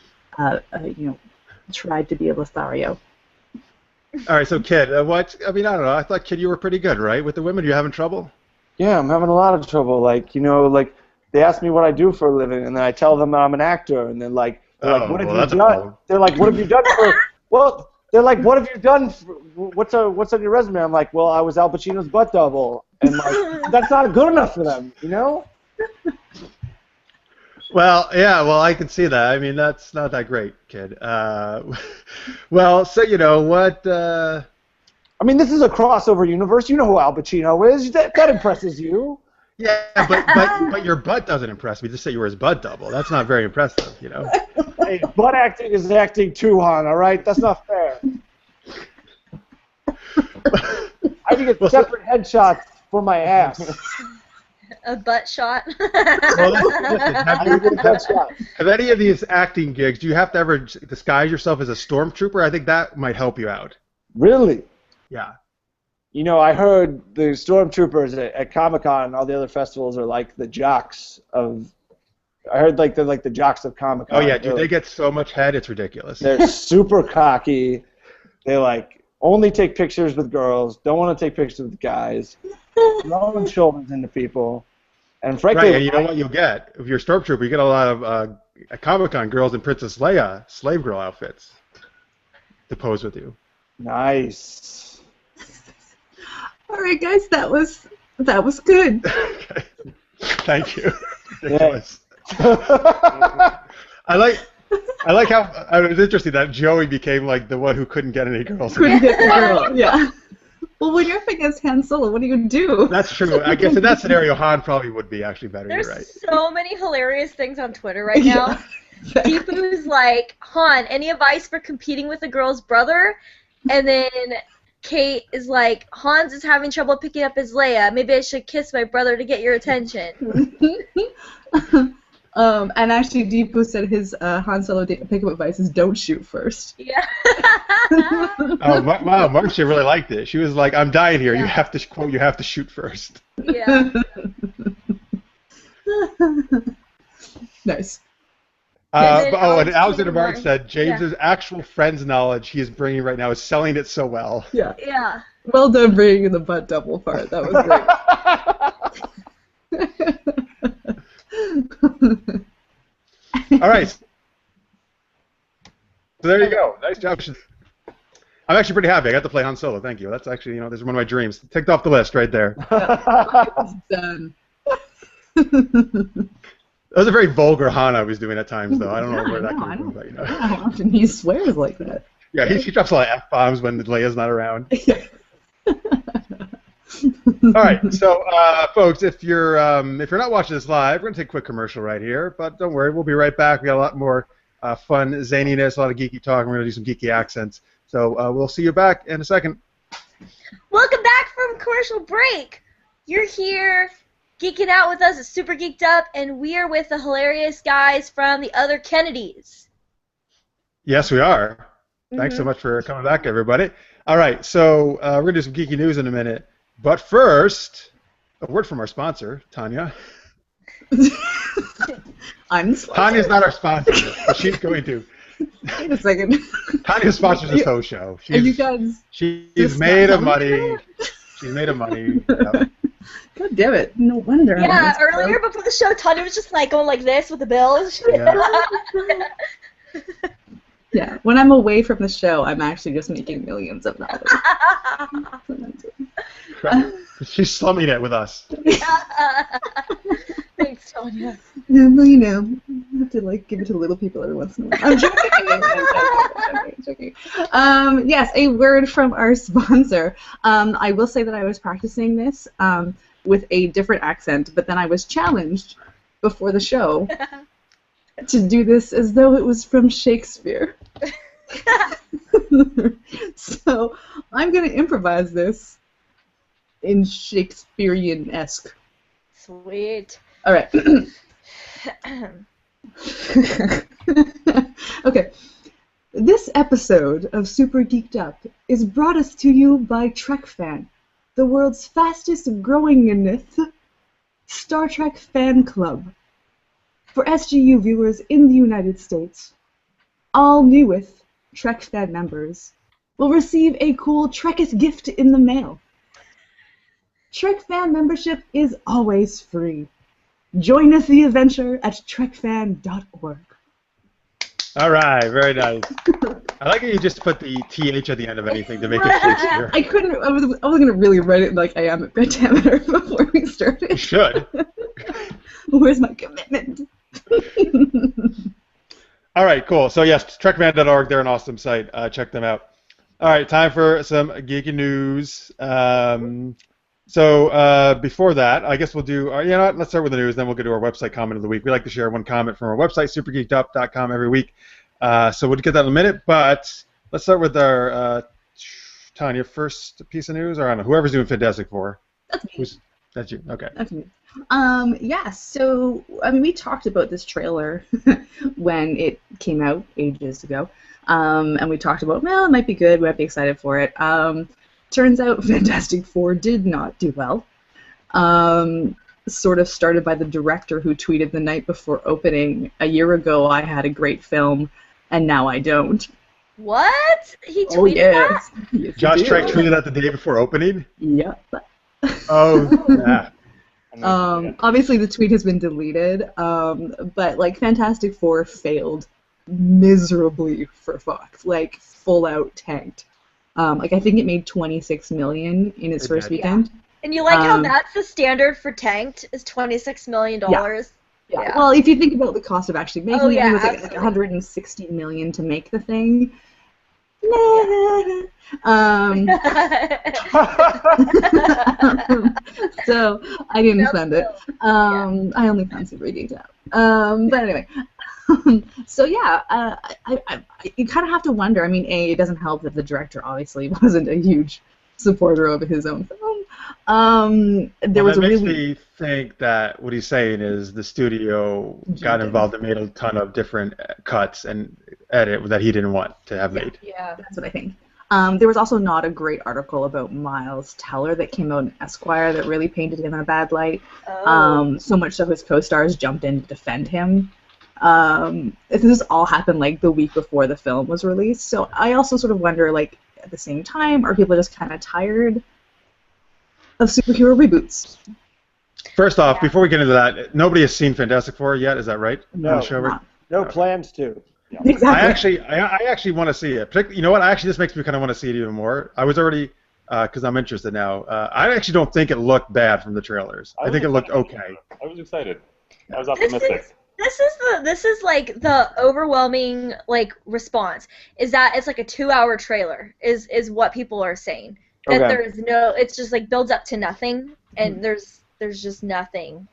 tried to be a Lothario. All right, so Kid, I don't know. I thought, Kid, you were pretty good, right? With the women, are you having trouble? Yeah, I'm having a lot of trouble. Like, they ask me what I do for a living, and then I tell them I'm an actor, and then what have you done? They're like, what have you done for? Well, they're like, what have you done? What's on your resume? I'm like, well, I was Al Pacino's butt double, and like, that's not good enough for them, Well, yeah, I can see that. I mean, that's not that great, Kid. Well, so what? I mean, this is a crossover universe. You know who Al Pacino is. That impresses you. Yeah, but your butt doesn't impress me. Just say you were his butt double. That's not very impressive, Hey, butt acting is acting too, hon. All right, that's not fair. I can get separate headshots for my ass. A butt shot. Well, have any of these acting gigs, do you have to ever disguise yourself as a stormtrooper? I think that might help you out. Really? Yeah. I heard the stormtroopers at Comic-Con and all the other festivals are like the jocks of. I heard they're like the jocks of Comic-Con. Oh yeah, dude, they get so much head, it's ridiculous. They're super cocky. They like only take pictures with girls. Don't want to take pictures with guys. Throwing shoulders into people. And frankly, right, and you know what you'll get if you're a stormtrooper, you get a lot of Comic-Con girls in Princess Leia slave girl outfits to pose with you. Nice. All right, guys, that was good. Okay. Thank you. Yes. I like how it was interesting that Joey became like the one who couldn't get any girls. Couldn't get the girl. Yeah. Well, when you're up against Han Solo, what do you do? That's true. I guess in that scenario, Han probably would be actually better. There's You're right. so many hilarious things on Twitter right now. Yeah. Deepu's like, Han, any advice for competing with a girl's brother? And then Kate is like, Hans is having trouble picking up his Leia. Maybe I should kiss my brother to get your attention. And actually, Deepu said his Han Solo pickup advice is don't shoot first. Yeah. Oh, wow, Marcia really liked it. She was like, I'm dying here. Yeah. You have to, quote, you have to shoot first. Yeah. Nice. And Alexander Mark said James's actual friend's knowledge he is bringing right now is selling it so well. Yeah. Yeah. Well done bringing in the butt double part. That was great. All right. So there you go. Nice job. I'm actually pretty happy. I got to play Han Solo. Thank you. That's actually, this is one of my dreams. Ticked off the list right there. Done. That was a very vulgar Han I was doing at times, though. I don't know where that came from, but How often he swears like that. Yeah, he drops a lot of F-bombs when Leia's not around. All right, so folks, if you're not watching this live, we're gonna take a quick commercial right here, but don't worry, we'll be right back. We got a lot more fun zaniness, a lot of geeky talk. And we're gonna do some geeky accents. So we'll see you back in a second. Welcome back from commercial break. You're here geeking out with us at Super Geeked Up, and we are with the hilarious guys from the other Kennedys. Yes, we are. Thanks so much for coming back, everybody. All right, so we're going to do some geeky news in a minute. But first, a word from our sponsor, Tanya. Tanya's not our sponsor, but she's going to. Wait a second. Tanya sponsors this whole show. She's made of money. She's made of money. Yep. God damn it. No wonder. Yeah, earlier before the show, Tanya was just like going like this with the bills. Yeah. Yeah, when I'm away from the show, I'm actually just making millions of dollars. She's slumming it with us. Thanks, Tonya. Yeah, well, you know, I have to like give it to little people every once in a while. I'm joking. I'm joking. Yes, a word from our sponsor. I will say that I was practicing this with a different accent, but then I was challenged before the show to do this as though it was from Shakespeare. So I'm going to improvise this in Shakespearean-esque. Sweet. All right. Okay. This episode of Super Geeked Up is brought us to you by TrekFan, the world's fastest growingest Star Trek fan club. For SGU viewers in the United States, all newest TrekFan members will receive a cool Trekist gift in the mail. TrekFan membership is always free. Join us the adventure at trekfan.org. All right, very nice. I like how you just put the TH at the end of anything to make it Shakespeare. I couldn't. I was gonna really write it like I am at Pentameter before we started. You should. Where's my commitment? All right, cool. So yes, trekman.org, they're an awesome site. Check them out. All right, time for some geeky news. So before that, I guess we'll do, you know what, let's start with the news, then we'll get to our website comment of the week. We like to share one comment from our website, supergeekedup.com, every week. So we'll get that in a minute, but let's start with our, Tanya, first piece of news, or I don't know, whoever's doing Fantastic Four. That's me. That's you, okay. That's me. Yeah, so, I mean, we talked about this trailer when it came out ages ago, and we talked about, well, it might be good, we might be excited for it. Turns out Fantastic Four did not do well. Sort of started by the director who tweeted the night before opening, "A year ago I had a great film, and now I don't." What? He tweeted that? Yes, Josh Trank tweeted that the day before opening? Yep. Oh, yeah. Obviously the tweet has been deleted, but like Fantastic Four failed miserably for Fox, like full out tanked. Like I think it made $26 million in its first weekend. And you like how that's the standard for tanked is $26 million? Yeah. Well, if you think about the cost of actually making it, it was like absolutely. $160 million to make the thing. So I didn't fund it. I only found Super Geeked Up. But anyway. So yeah, you kind of have to wonder. I mean, it doesn't help that the director obviously wasn't a huge supporter of his own film. That makes me think that what he's saying is the studio got involved and made a ton of different cuts and edit that he didn't want to have made. Yeah, that's what I think. There was also not a great article about Miles Teller that came out in Esquire that really painted him in a bad light. So much so his co-stars jumped in to defend him. This all happened like the week before the film was released. So I also sort of wonder, like, at the same time, are people just kind of tired of superhero reboots? First off, before we get into that, nobody has seen Fantastic Four yet. Is that right? No, no plans to. Yeah. Exactly. I actually want to see it. You know what? This makes me kind of want to see it even more. I was already, because I'm interested now. I actually don't think it looked bad from the trailers. I think it looked okay. I was excited. I was optimistic. This is like the overwhelming like response is that it's like a 2-hour trailer is what people are saying. That there's no, it's just like builds up to nothing, and there's just nothing.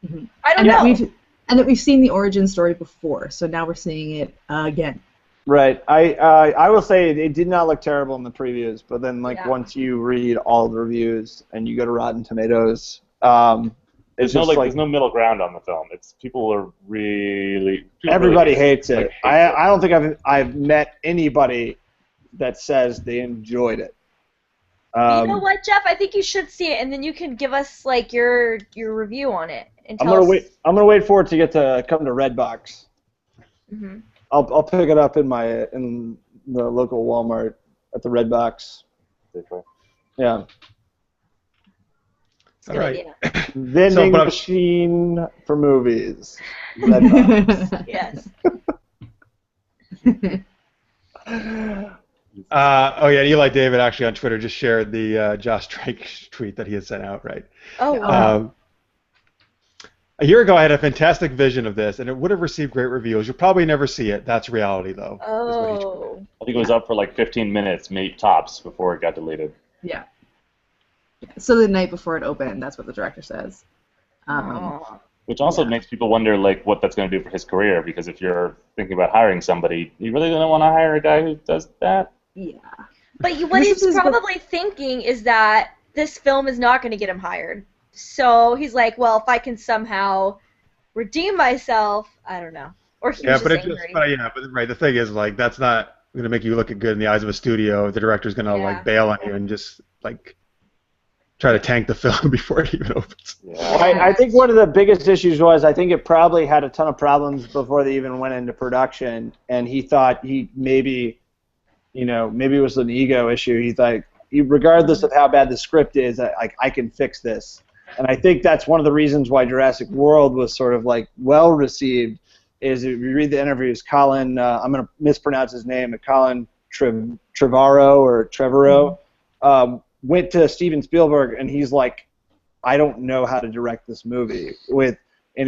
Mm-hmm. I don't know. And that we've seen the origin story before, so now we're seeing it again. Right. I will say it did not look terrible in the previews, but then once you read all the reviews and you go to Rotten Tomatoes, there's no middle ground on the film. People are really everybody hates it. I don't think I've met anybody that says they enjoyed it. You know what, Jeff? I think you should see it, and then you can give us like your review on it. And I'm gonna wait for it to come to Redbox. Mm-hmm. I'll pick it up in the local Walmart at the Redbox. Yeah. All right. Vending machine for movies. Redbox. Yes. Oh yeah, Eli David actually on Twitter just shared the Josh Trank tweet that he had sent out. Right. Oh wow. A year ago, I had a fantastic vision of this, and it would have received great reviews. You'll probably never see it. That's reality, though. Is what he tweeted. Oh. I think it was up for like 15 minutes, maybe tops, before it got deleted. Yeah. So the night before it opened, that's what the director says. Which also makes people wonder, like, what that's going to do for his career. Because if you're thinking about hiring somebody, you really don't want to hire a guy who does that. Yeah. But what he's probably thinking is that this film is not going to get him hired. So he's like, well, if I can somehow redeem myself, I don't know. Or he's just angry. But right. The thing is, like, that's not going to make you look good in the eyes of a studio. The director's going to like bail on you and just like try to tank the film before it even opens. Yeah. I think one of the biggest issues was I think it probably had a ton of problems before they even went into production, and he thought maybe it was an ego issue. He thought, regardless of how bad the script is, I can fix this. And I think that's one of the reasons why Jurassic World was sort of like well received. Is if you read the interviews, Colin, I'm going to mispronounce his name, but Colin Trevorrow went to Steven Spielberg, and he's like, I don't know how to direct this movie in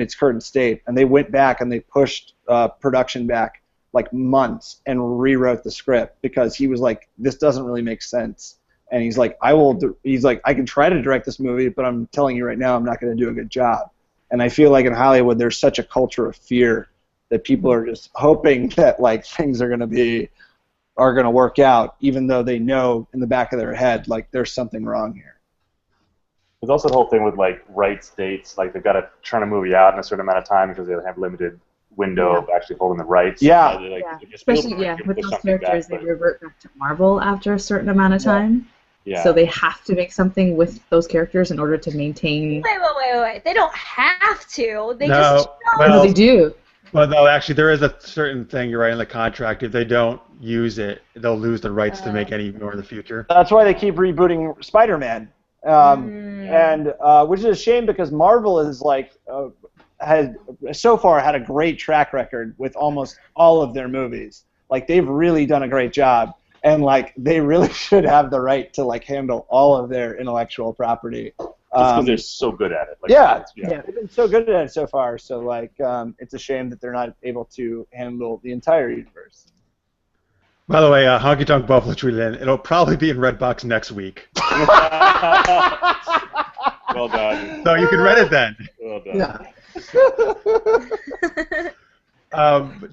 its current state. And they went back and they pushed production back like months and rewrote the script because he was like, this doesn't really make sense. And he's like, I can try to direct this movie, but I'm telling you right now, I'm not going to do a good job. And I feel like in Hollywood, there's such a culture of fear that people are just hoping that like things are going to work out, even though they know in the back of their head like there's something wrong here. There's also the whole thing with like rights dates, like they've got to turn a movie out in a certain amount of time because they have a limited window of actually holding the rights. Yeah. Especially with those characters, they revert back to Marvel after a certain amount of time. Yeah. So they have to make something with those characters in order to maintain. Wait. They don't have to. They No, No, they do. Well, no, actually, there is a certain thing you're right in the contract. If they don't use it, they'll lose the rights to make any more in the future. That's why they keep rebooting Spider-Man, and which is a shame because Marvel is like has so far had a great track record with almost all of their movies. Like they've really done a great job, and like they really should have the right to like handle all of their intellectual property. Just because they're so good at it. Like, they've been so good at it so far. So like, it's a shame that they're not able to handle the entire universe. By the way, Honky Tonk Buffalo tweeted in. It'll probably be in Redbox next week. Well done. So you can rent it then. Well done. Yeah.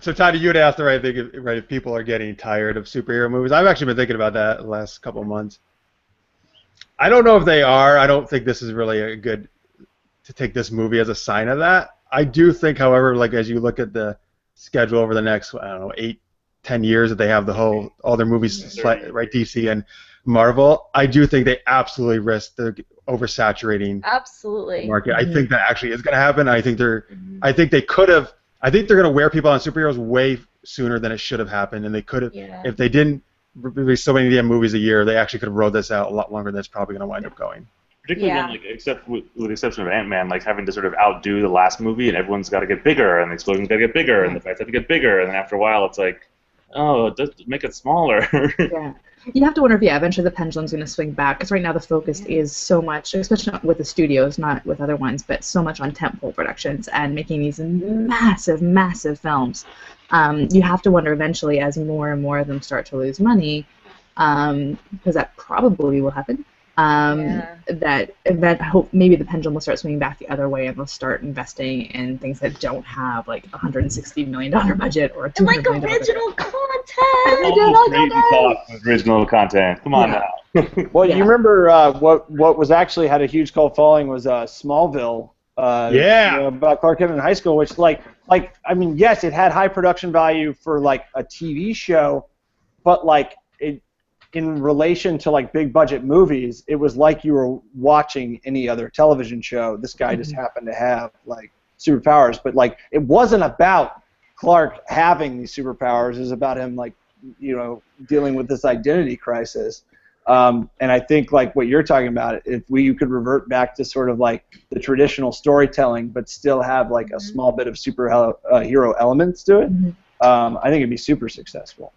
So Tony, you had asked if people are getting tired of superhero movies. I've actually been thinking about that the last couple of months. I don't know if they are. I don't think this is really a good to take this movie as a sign of that. I do think, however, like as you look at the schedule over the next, 8-10 years that they have all their movies, right, DC and Marvel, I do think they absolutely risk the oversaturating the market. I think that actually is going to happen. I think I think they could have. I think they're going to wear people on superheroes way sooner than it should have happened, and they could have if they didn't release so many damn movies a year. They actually could have rode this out a lot longer than it's probably going to wind up going. Particularly when, like, except with the exception of Ant-Man, like having to sort of outdo the last movie, and everyone's got to get bigger, and the explosion's got to get bigger, and the fights have to get bigger, and then after a while, it's like, oh, just make it smaller. Yeah. You have to wonder if, eventually the pendulum's going to swing back, because right now the focus is so much, especially not with the studios, not with other ones, but so much on tentpole productions and making these massive, massive films. You have to wonder eventually, as more and more of them start to lose money, because that probably will happen, that hope maybe the pendulum will start swinging back the other way, and they'll start investing in things that don't have like a $160 million budget or a $200 million original budget. Original content. Come on now. Well, you remember what was actually had a huge cult following was Smallville. About Clark Kent in high school, which I mean, yes, it had high production value for like a TV show, but like in relation to like big budget movies, it was like you were watching any other television show. This guy just happened to have like superpowers, but like it wasn't about Clark having these superpowers. It was about him like dealing with this identity crisis. And I think like what you're talking about, if you could revert back to sort of like the traditional storytelling, but still have like a small bit of superhero elements to it, I think it'd be super successful.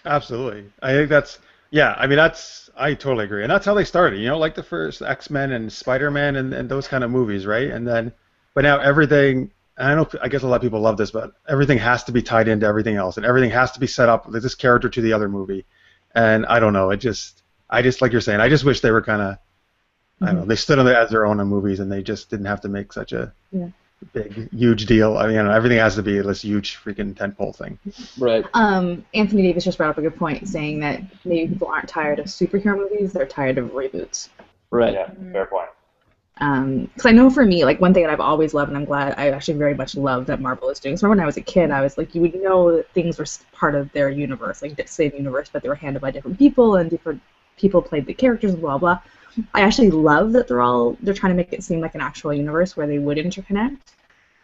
Absolutely. I think yeah, I mean, I totally agree. And that's how they started, like the first X-Men and Spider-Man and those kind of movies, right? And then, but now everything, I guess a lot of people love this, but everything has to be tied into everything else, and everything has to be set up with this character to the other movie. And I don't know, I just, like you're saying, I just wish they were kind of, I don't know, they stood on as their own in movies, and they just didn't have to make such a big, huge deal. I mean, everything has to be this huge freaking tentpole thing. Right. Anthony Davis just brought up a good point, saying that maybe people aren't tired of superhero movies; they're tired of reboots. Right. Yeah, fair point. Because I know for me, like one thing that I've always loved, and I'm glad I actually very much love that Marvel is doing. So when I was a kid, I was like, you would know that things were part of their universe, like the same universe, but they were handled by different people, and different people played the characters, blah blah. I actually love that they're trying to make it seem like an actual universe where they would interconnect.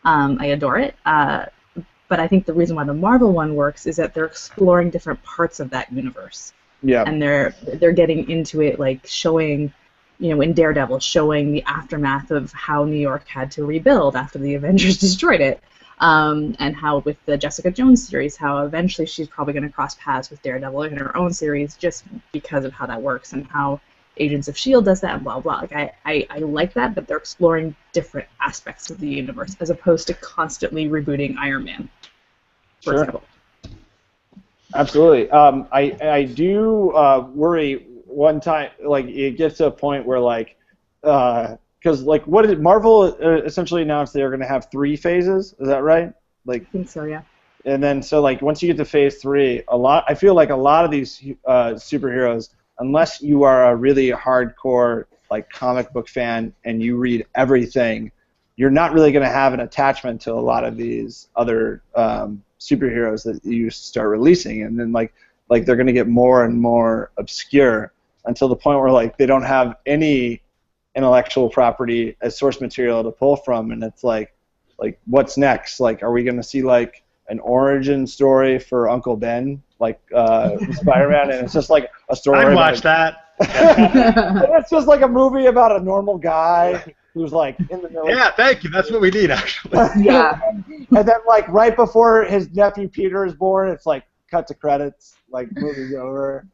I adore it. But I think the reason why the Marvel one works is that they're exploring different parts of that universe. Yeah. And they're getting into it, like showing, in Daredevil, showing the aftermath of how New York had to rebuild after the Avengers destroyed it. And how with the Jessica Jones series, how eventually she's probably going to cross paths with Daredevil in her own series just because of how that works, and how Agents of S.H.I.E.L.D. does that, and blah, blah. Like, I like that, but they're exploring different aspects of the universe as opposed to constantly rebooting Iron Man, for example. Absolutely. I do worry one time, like, it gets to a point where, like, because, like, what did Marvel essentially announced they were going to have 3 phases? Is that right? Like, I think so, yeah. And then, so, like, once you get to phase 3, I feel like a lot of these superheroes, unless you are a really hardcore like comic book fan and you read everything, you're not really going to have an attachment to a lot of these other superheroes that you start releasing, and then like they're going to get more and more obscure until the point where like they don't have any intellectual property as source material to pull from, and it's like what's next? Like, are we going to see like an origin story for Uncle Ben, like Spider-Man, and it's just like a story. I'd watch that. It's just like a movie about a normal guy who's like in the middle. Yeah, thank you. That's what we need, actually. Yeah. And then like right before his nephew Peter is born, it's like cut to credits, like movie's over.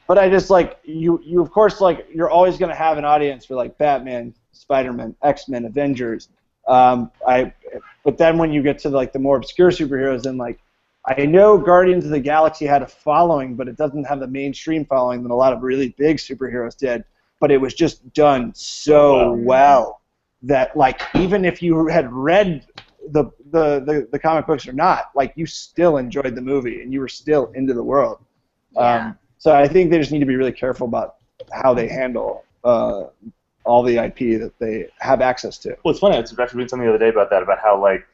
But I just like you of course like you're always gonna have an audience for like Batman, Spider-Man, X-Men, Avengers. But then when you get to like the more obscure superheroes, then like I know Guardians of the Galaxy had a following, but it doesn't have the mainstream following that a lot of really big superheroes did. But it was just done so well that like even if you had read the comic books or not, like you still enjoyed the movie and you were still into the world. Yeah. So I think they just need to be really careful about how they handle all the IP that they have access to. Well, it's funny. I was actually reading something the other day about that, about how like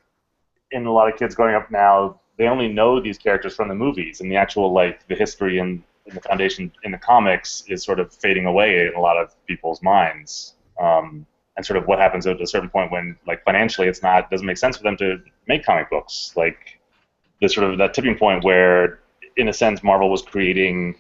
in a lot of kids growing up now, they only know these characters from the movies, and the actual like the history and the foundation in the comics is sort of fading away in a lot of people's minds. And sort of what happens at a certain point when like financially doesn't make sense for them to make comic books. Like there's sort of that tipping point where, in a sense, Marvel was creating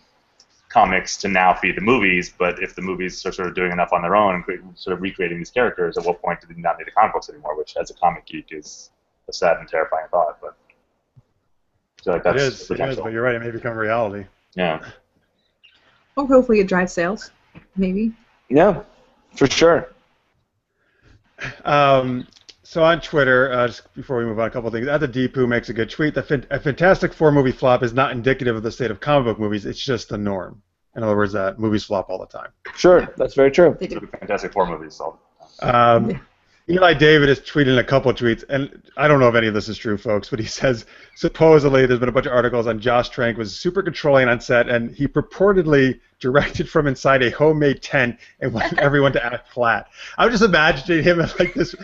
comics to now feed the movies, but if the movies are sort of doing enough on their own and sort of recreating these characters, at what point do they not need the comic books anymore? Which, as a comic geek, is a sad and terrifying thought. But I feel like that's it is, but you're right. It may become reality. Yeah. Or hopefully it drives sales, maybe. Yeah, for sure. So on Twitter, just before we move on, a couple of things. @Deepu makes a good tweet. A Fantastic Four movie flop is not indicative of the state of comic book movies. It's just the norm. In other words, that movies flop all the time. Sure, that's very true. They do. Fantastic Four movies all the time. Eli David has tweeted a couple of tweets, and I don't know if any of this is true, folks, but he says supposedly there's been a bunch of articles on Josh Trank was super controlling on set, and he purportedly directed from inside a homemade tent and wanted everyone to act flat. I was just imagining him as like this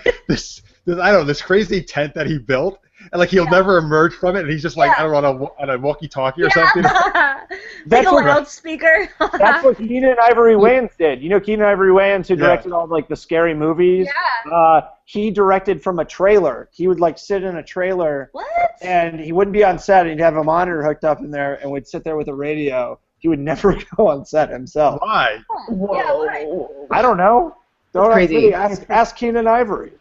I don't know, this crazy tent that he built, and like he'll never emerge from it, and he's just like I don't know, on a walkie-talkie or something. Like a loudspeaker. That's what Keenan Ivory Wayans did. You know Keenan Ivory Wayans, who directed all like the scary movies? Yeah. He directed from a trailer. He would like sit in a trailer. What? And he wouldn't be on set. He'd have a monitor hooked up in there and would sit there with a radio. He would never go on set himself. Why? Yeah, why? I don't know. Don't crazy. ask Keenan Ivory.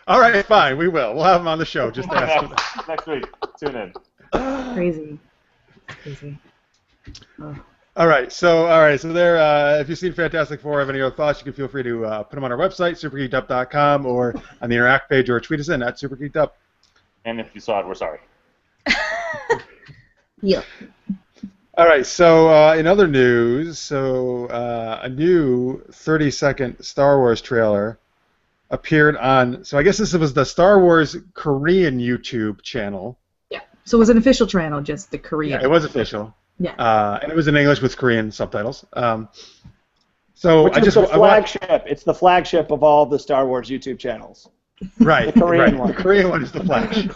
All right, fine, we will. We'll have him on the show. Just ask him. Next week, tune in. crazy. Crazy. Oh. All right, so there. If you've seen Fantastic Four, have any other thoughts, you can feel free to put them on our website, supergeekedup.com, or on the Interact page, or tweet us in at supergeekedup. And if you saw it, we're sorry. Yeah. All right, so in other news, a new 30-second Star Wars trailer appeared on. So I guess this was the Star Wars Korean YouTube channel. Yeah. So it was an official channel, just the Korean. Yeah, it was official. Yeah. And it was in English with Korean subtitles. Which is the flagship. It's the flagship of all the Star Wars YouTube channels. Right. The Korean right. one. The Korean one is the flagship.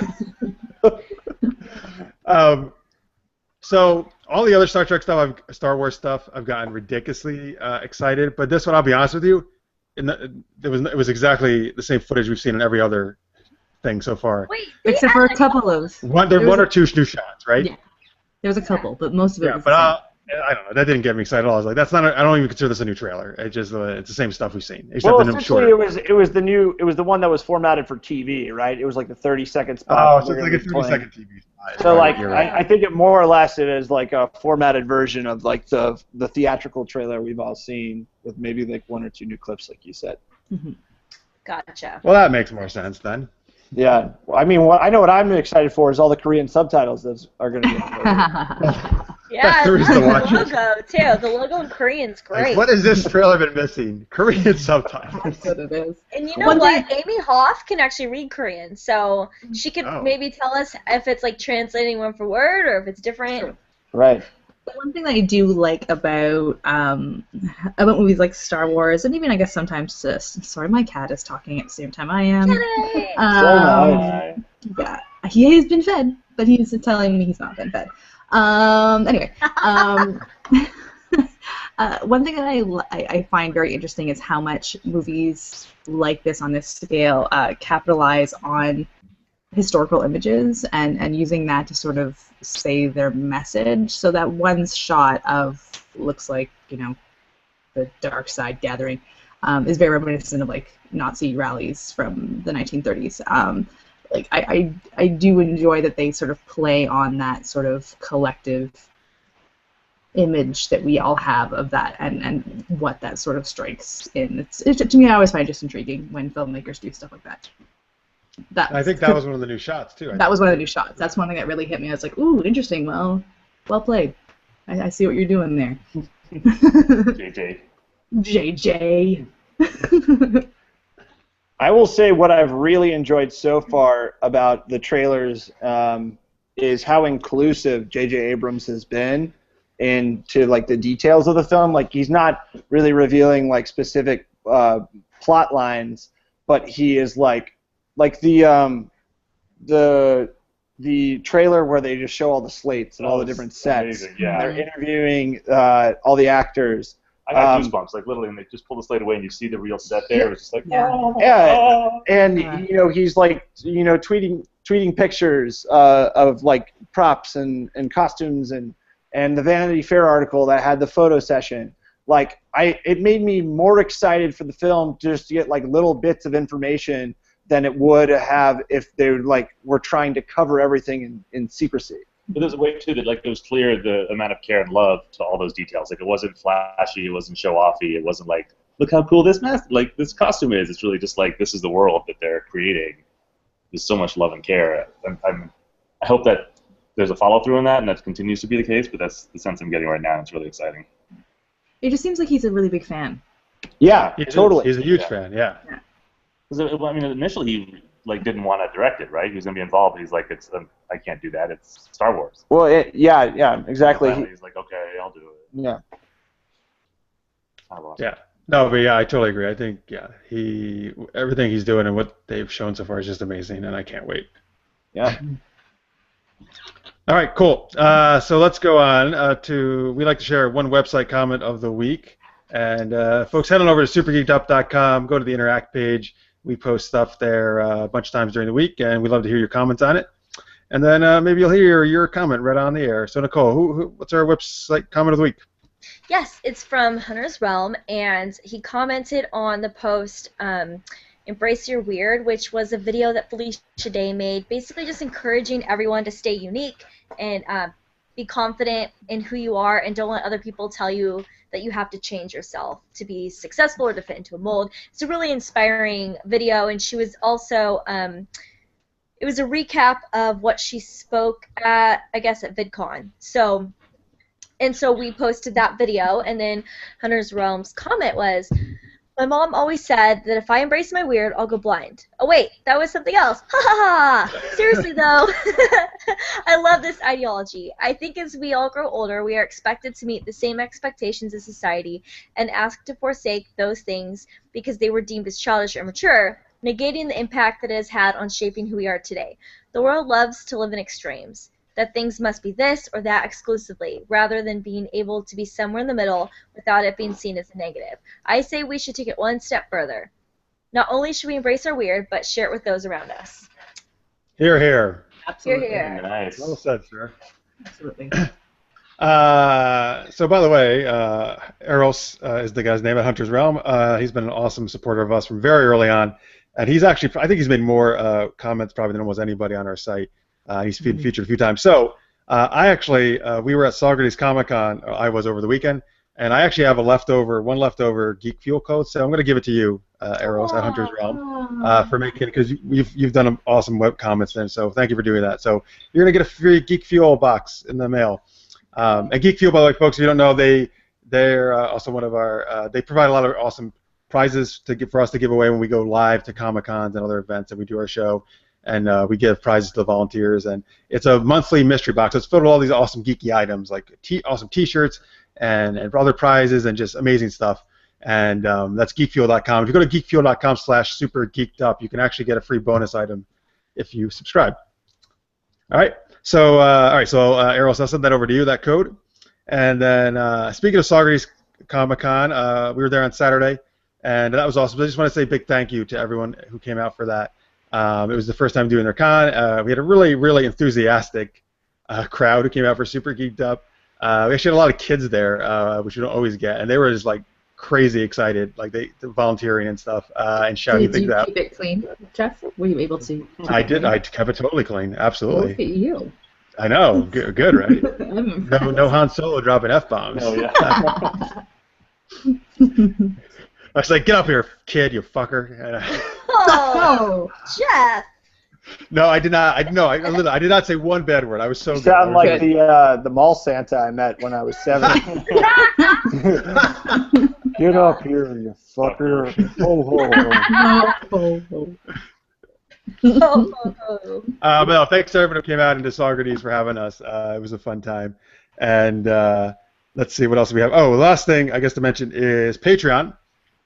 So all the other Star Trek stuff, Star Wars stuff, I've gotten ridiculously excited. But this one, I'll be honest with you, it was exactly the same footage we've seen in every other thing so far. Wait, except for a couple of. One or two new shots, right? Yeah. There was a couple, but most of it was but the same. I don't know. That didn't get me excited at all. I was like, that's not. I don't even consider this a new trailer. It's just it's the same stuff we've seen, except Well, the essentially, shorter. it was the one that was formatted for TV, right? It was like the 30-second spot. Oh, so it's like a 30-second TV spot. So right, like, right. I think it more or less it is like a formatted version of like the theatrical trailer we've all seen, with maybe like one or two new clips, like you said. Gotcha. Well, that makes more sense then. Yeah, well, I mean, I know what I'm excited for is all the Korean subtitles that are going to be included. Yeah, There is I the love watch. the logo too. The logo in Korean's great. Like, what has this trailer been missing? Korean subtitles. That's what it is. And you know what? Amy Hoff can actually read Korean, so she could maybe tell us if it's like translating word for word or if it's different. True. Right. One thing that I do like about movies like Star Wars, and even I guess sometimes, sorry, my cat is talking at the same time I am. Yeah, he has been fed, but he's telling me he's not been fed. Anyway, one thing that I find very interesting is how much movies like this on this scale capitalize on historical images and using that to sort of say their message. So that one shot of looks like, the dark side gathering is very reminiscent of like Nazi rallies from the 1930s. Like I do enjoy that they sort of play on that sort of collective image that we all have of that and what that sort of strikes in. It's to me, I always find it just intriguing when filmmakers do stuff like that. I think that was one of the new shots too. That was one of the new shots. That's one thing that really hit me. I was like, ooh, interesting. Well played. I see what you're doing there. JJ. I will say what I've really enjoyed so far about the trailers is how inclusive J.J. Abrams has been into like the details of the film. Like he's not really revealing like specific plot lines, but he is like the trailer where they just show all the slates and all the different sets. Amazing, yeah. They're interviewing all the actors. I got goosebumps, like literally, and they just pull the slate away and you see the real set there. It was just like, he's like, tweeting pictures of like props and costumes and the Vanity Fair article that had the photo session. Like, it made me more excited for the film just to get like little bits of information than it would have if they were trying to cover everything in secrecy. But there's a way too that like it was clear the amount of care and love to all those details. Like it wasn't flashy, it wasn't show-offy, it wasn't like, look how cool this this costume is. It's really just like this is the world that they're creating. There's so much love and care. I hope that there's a follow-through on that and that continues to be the case. But that's the sense I'm getting right now. It's really exciting. It just seems like he's a really big fan. Yeah, totally. He's a huge fan. Yeah. I mean, initially he didn't want to direct it, right? He was gonna be involved, but he's like, I can't do that. It's Star Wars. Well, yeah, exactly. And he's like, okay, I'll do it. Yeah. Yeah. No, but yeah, I totally agree. I think everything he's doing and what they've shown so far is just amazing, and I can't wait. Yeah. All right, cool. So let's go on we like to share one website comment of the week, and folks, head on over to supergeekedup.com. Go to the Interact page. We post stuff there a bunch of times during the week, and we'd love to hear your comments on it. And then maybe you'll hear your comment read on the air. So, Nicole, what's our website comment of the week? Yes, it's from Hunter's Realm, and he commented on the post Embrace Your Weird, which was a video that Felicia Day made, basically just encouraging everyone to stay unique and be confident in who you are and don't let other people tell you that you have to change yourself to be successful or to fit into a mold. It's a really inspiring video, and she was also, it was a recap of what she spoke at, I guess, at VidCon. So we posted that video, and then Hunter's Realm's comment was, my mom always said that if I embrace my weird, I'll go blind. Oh wait, that was something else. Ha ha ha! Seriously though, I love this ideology. I think as we all grow older, we are expected to meet the same expectations as society and asked to forsake those things because they were deemed as childish or mature, negating the impact that it has had on shaping who we are today. The world loves to live in extremes, that things must be this or that exclusively, rather than being able to be somewhere in the middle without it being seen as a negative. I say we should take it one step further. Not only should we embrace our weird, but share it with those around us. Hear, hear. Absolutely. Hear, hear. Nice. Well said, sir. Absolutely. So, by the way, Eros is the guy's name at Hunter's Realm. He's been an awesome supporter of us from very early on. And he's actually, I think he's made more comments probably than almost anybody on our site. He's been featured a few times. So I actually, we were at Saugerties Comic-Con, I was over the weekend, and I actually have one leftover Geek Fuel code, so I'm going to give it to you, Eros, at Hunter's Realm, for making it, because you've done awesome web comments then, so thank you for doing that. So you're going to get a free Geek Fuel box in the mail. And Geek Fuel, by the way, folks, if you don't know, they're also one of our, they provide a lot of awesome prizes for us to give away when we go live to Comic-Cons and other events and we do our show. And we give prizes to the volunteers, and it's a monthly mystery box. So it's filled with all these awesome geeky items, like awesome T-shirts and other prizes and just amazing stuff. And that's geekfuel.com. If you go to geekfuel.com/supergeekedup, you can actually get a free bonus item if you subscribe. All right. So Eros, I'll send that over to you, that code. And then speaking of Saugerties Comic-Con, we were there on Saturday, and that was awesome. I just want to say a big thank you to everyone who came out for that. It was the first time doing their con. We had a really, really enthusiastic crowd who came out for Super Geeked Up. We actually had a lot of kids there, which you don't always get, and they were just like crazy excited, like they're volunteering and stuff, and shouting things out. Did you keep it clean, Jeff? Were you able to? I did. I kept it totally clean. Absolutely. Look at you. I know. Good, right? No Han Solo dropping F-bombs. Oh, yeah. I was like, get up here, kid, you fucker. Oh, Jeff. No, I did not. I did not say one bad word. I was so You good. sound like the mall Santa I met when I was 7. Get up here, you fucker. Ho, ho, ho. But no, thanks to everyone who came out into Saugerties for having us. It was a fun time. And let's see, what else do we have? Oh, the last thing I guess to mention is Patreon.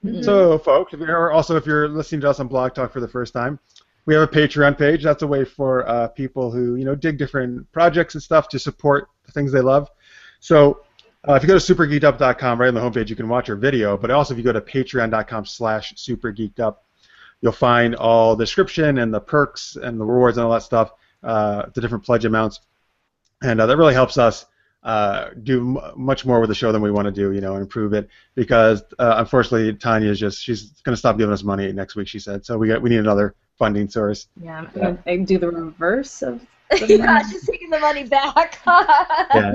Mm-hmm. So, folks, if you're listening to us on Blog Talk for the first time, we have a Patreon page. That's a way for people who dig different projects and stuff to support the things they love. So, if you go to supergeekedup.com, right on the homepage, you can watch our video. But also, if you go to patreon.com/supergeekedup, you'll find all the description and the perks and the rewards and all that stuff, the different pledge amounts, and that really helps us do much more with the show than we want to do, and improve it. Because unfortunately, Tanya she's going to stop giving us money next week. She said, so we need another funding source. Yeah, I do the reverse of. Yeah, she's taking the money back. Yeah.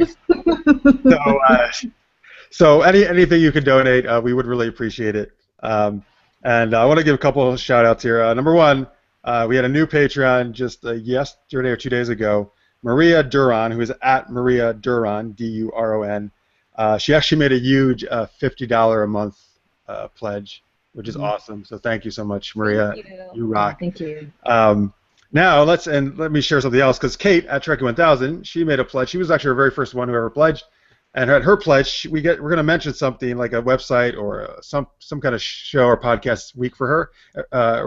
So anything you can donate, we would really appreciate it. And I want to give a couple of shout outs here. Number one, we had a new Patreon just yesterday or 2 days ago. Maria Duran, who is at Maria Duran, D-U-R-O-N. She actually made a huge $50 a month pledge, which is awesome. So thank you so much, Maria. Thank you. You rock. Thank you. Now let me share something else, because Kate at Trekkie 1000, she made a pledge. She was actually our very first one who ever pledged, and at her pledge, we're going to mention something like a website or some kind of show or podcast week for her,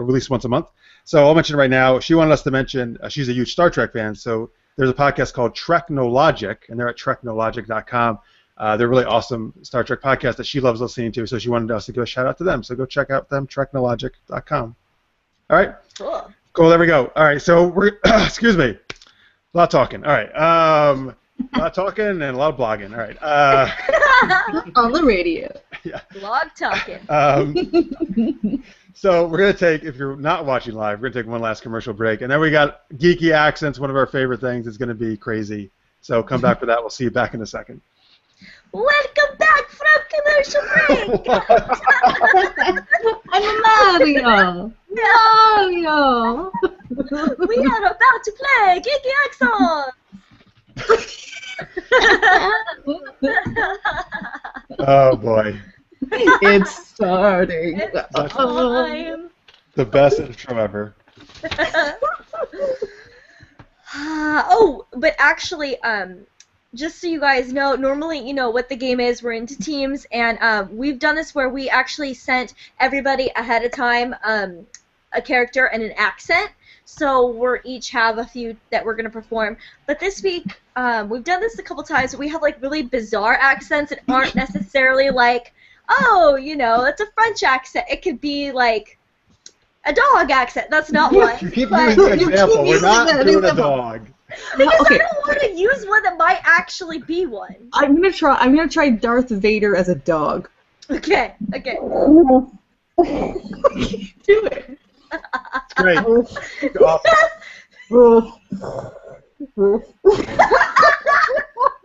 released once a month. So I'll mention it right now. She wanted us to mention she's a huge Star Trek fan, so there's a podcast called Treknologic, and they're at treknologic.com. They're really awesome Star Trek podcast that she loves listening to, so she wanted us to give a shout out to them. So go check out them, treknologic.com. All right. Cool. There we go. All right. So we're excuse me. A lot of talking. All right. A lot of talking and a lot of blogging. All right. On the radio. Yeah. Blog talking. So we're going to take, if you're not watching live, we're going to take one last commercial break. And then we got geeky accents, one of our favorite things. It's going to be crazy. So come back for that. We'll see you back in a second. Welcome back from commercial break! I'm Mario! Mario! We are about to play Geeky Accents! Oh, boy. It's starting. It's time. The best intro ever. But actually, just so you guys know, normally, what the game is, we're into teams, and we've done this where we actually sent everybody ahead of time a character and an accent, so we each have a few that we're going to perform. But this week, we've done this a couple times, but we have, like, really bizarre accents that aren't necessarily like, oh, it's a French accent. It could be, like, a dog accent. That's not one. You keep using an example. We're not doing a dog. Because Okay. I don't want to use one that might actually be one. I'm gonna try Darth Vader as a dog. Okay. Do it. It's great.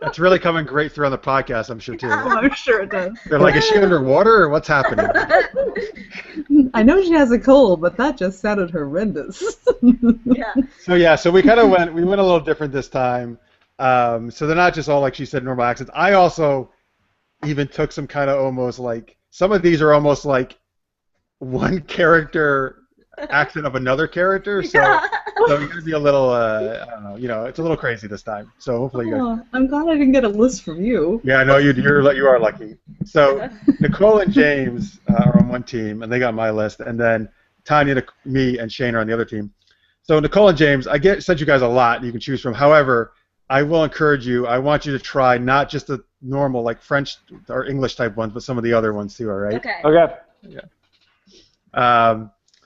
That's really coming great through on the podcast, I'm sure, too. I'm sure it does. They're like, is she underwater or what's happening? I know she has a cold, but that just sounded horrendous. Yeah. So we kind of went a little different this time. So they're not just all, like she said, normal accents. I also even took some kind of almost like, some of these are almost like one character accent of another character. So you're going to be a little, I don't know, it's a little crazy this time. So hopefully you guys... I'm glad I didn't get a list from you. Yeah, I know you are lucky. So Nicole and James are on one team, and they got my list, and then Tanya, me, and Shane are on the other team. So Nicole and James, I sent you guys a lot you can choose from. However, I will encourage you. I want you to try not just the normal like French or English type ones, but some of the other ones too. All right? Okay. Yeah.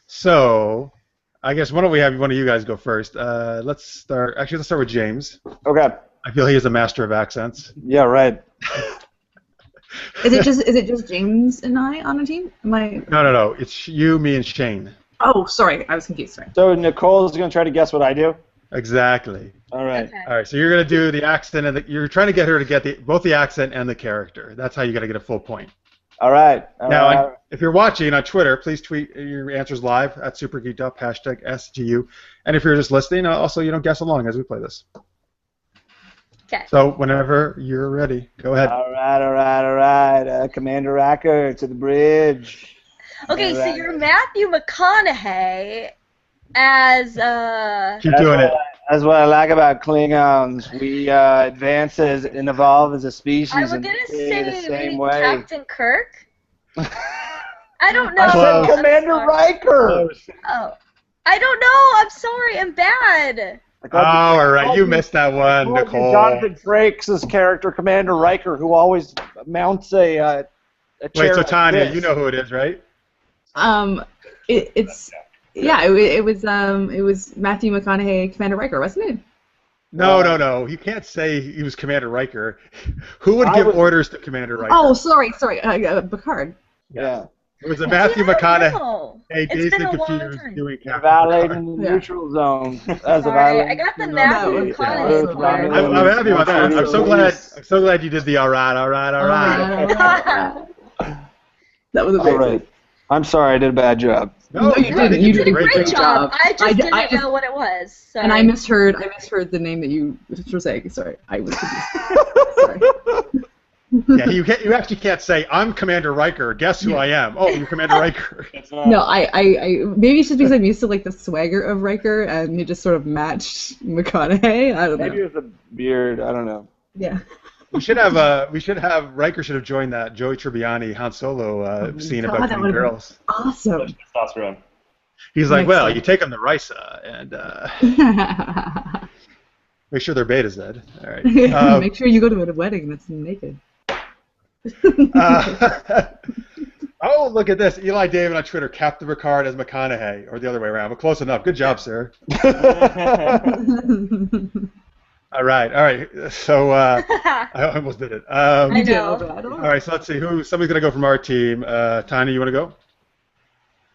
So I guess why don't we have one of you guys go first? Let's start with James. Okay. I feel he is a master of accents. Yeah, right. Is it just James and I on a team? Am I? No. It's you, me, and Shane. Oh, sorry. I was confused. Sorry. So Nicole's going to try to guess what I do? Exactly. All right. Okay. All right. So you're gonna do the accent, and you're trying to get her to get both the accent and the character. That's how you got to get a full point. All right. Now, if you're watching on Twitter, please tweet your answers live at @SuperGeeked Up #SGU. And if you're just listening, also guess along as we play this. Okay. So whenever you're ready, go ahead. All right. Commander Racker to the bridge. Okay, so you're Matthew McConaughey as Keep doing it. That's what I like about Klingons. We advance and evolve as a species. I was gonna in the say same maybe way. Captain Kirk. I don't know. I Close. said Commander Riker. Oh, I don't know. I'm sorry. I'm bad. Oh, all right. You missed that one, Nicole. Jonathan Frakes' character, Commander Riker, who always mounts a chair. Wait, so like Tanya, this. you know who it is, right? It was Matthew McConaughey, Commander Riker, wasn't it? No. You can't say he was Commander Riker. Who would give orders to Commander Riker? Oh, sorry, Picard. Yeah. It was a Matthew McConaughey. It's Dazed been and a long confused time. doing Captain Valet Picard. in the Yeah. neutral zone. As a Sorry, valet. I got the Matthew Yeah. McConaughey part. I'm happy about that. I'm so glad you did the all right. That was amazing. All right. I'm sorry, I did a bad job. No, you didn't. You did a Great job. I just didn't I know what it was. Sorry. And I misheard the name that you were saying. Sorry, I was confused. Sorry. Yeah, you actually can't say I'm Commander Riker. Guess who I am? Oh, you're Commander Riker. No, I maybe it's just because I'm used to like the swagger of Riker, and it just sort of matched McConaughey. I don't know. Maybe it was a beard. I don't know. Yeah. Riker should have joined that Joey Tribbiani Han Solo scene God, about that clean would've been girls. Awesome. Testosterone. He's like, Makes well, sense. you take them to Risa and make sure their beta's dead. All right. Make sure you go to a wedding that's naked. Oh, look at this. Eli David on Twitter, Captain Picard as McConaughey, or the other way around. But close enough. Good job, sir. All right. So I almost did it. I did, know. All right, so let's see who. Somebody's gonna go from our team. Tanya, you want to go?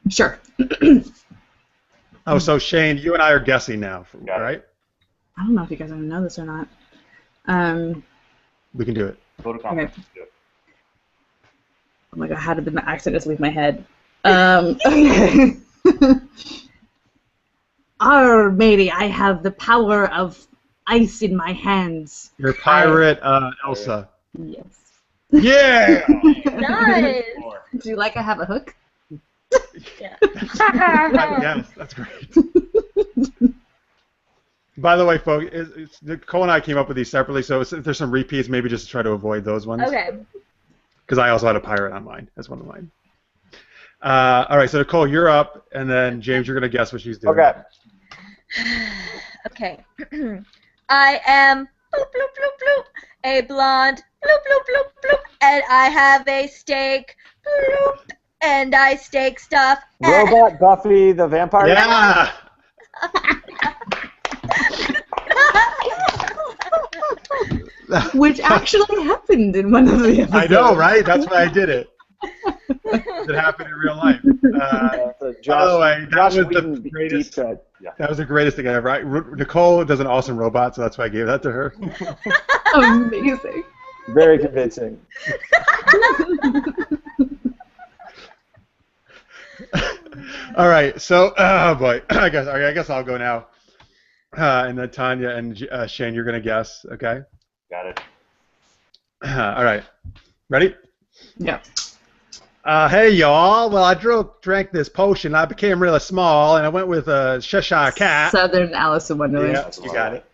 Sure. Oh, so Shane, you and I are guessing now. Got All it. right, I don't know if you guys are gonna know this or not. we can do it. Vote of confidence. Okay. Oh my god, how did the accent just leave my head? Okay. Arr, matey, I have the power of ice in my hands. You're pirate Elsa. Yes. Yeah. Nice. Do you like I have a hook? Yeah. Yes, that's great. By the way, folks, Nicole and I came up with these separately, so if there's some repeats, maybe just try to avoid those ones. Okay. Because I also had a pirate on mine as one of mine. All right, so Nicole, you're up, and then James, you're gonna guess what she's doing. Okay. Okay. I am bloop bloop bloop bloop, a blonde bloop bloop bloop bloop, and I have a steak bloop, and I steak stuff. Robot Buffy the Vampire. Yeah. Which actually happened in one of the episodes. I know, right? That's why I did it. It happened in real life. By the way, that was the greatest. That was the greatest thing ever. Nicole does an awesome robot, so that's why I gave that to her. Amazing. Very convincing. All right, so oh boy, I guess I'll go now. And then Tanya and Shane, you're gonna guess, okay? Got it. All right, ready? Yeah. Hey y'all, well I drank this potion, I became really small, and I went with a Cheshire cat. Southern Alice in Wonderland. Yeah, you got it.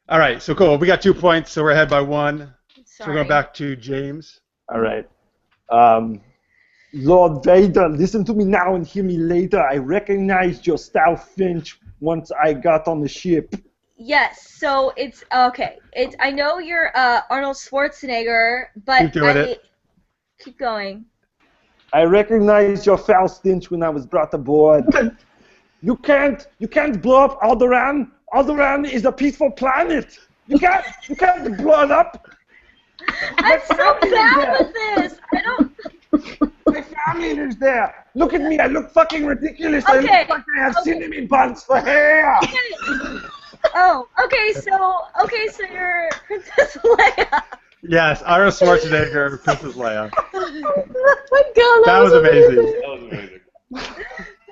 All right, so cool. We got 2 points, so we're ahead by 1. So we're going back to James. All right. Lord Vader, listen to me now and hear me later. I recognized your style, Finch, once I got on the ship. Yes, so it's okay. I know you're Arnold Schwarzenegger, but Keep doing it. Keep going. I recognized your foul stench when I was brought aboard. You can't blow up Alderaan. Alderaan is a peaceful planet. You can't blow it up. I'm so bad with this. I don't. My family is there. Look at me. I look fucking ridiculous. I Okay, look like I have cinnamon buns for hair. Oh, okay. So you're Princess Leia. Yes, Arnold Schwarzenegger, Princess Leia. Oh my god, That was amazing. That was amazing.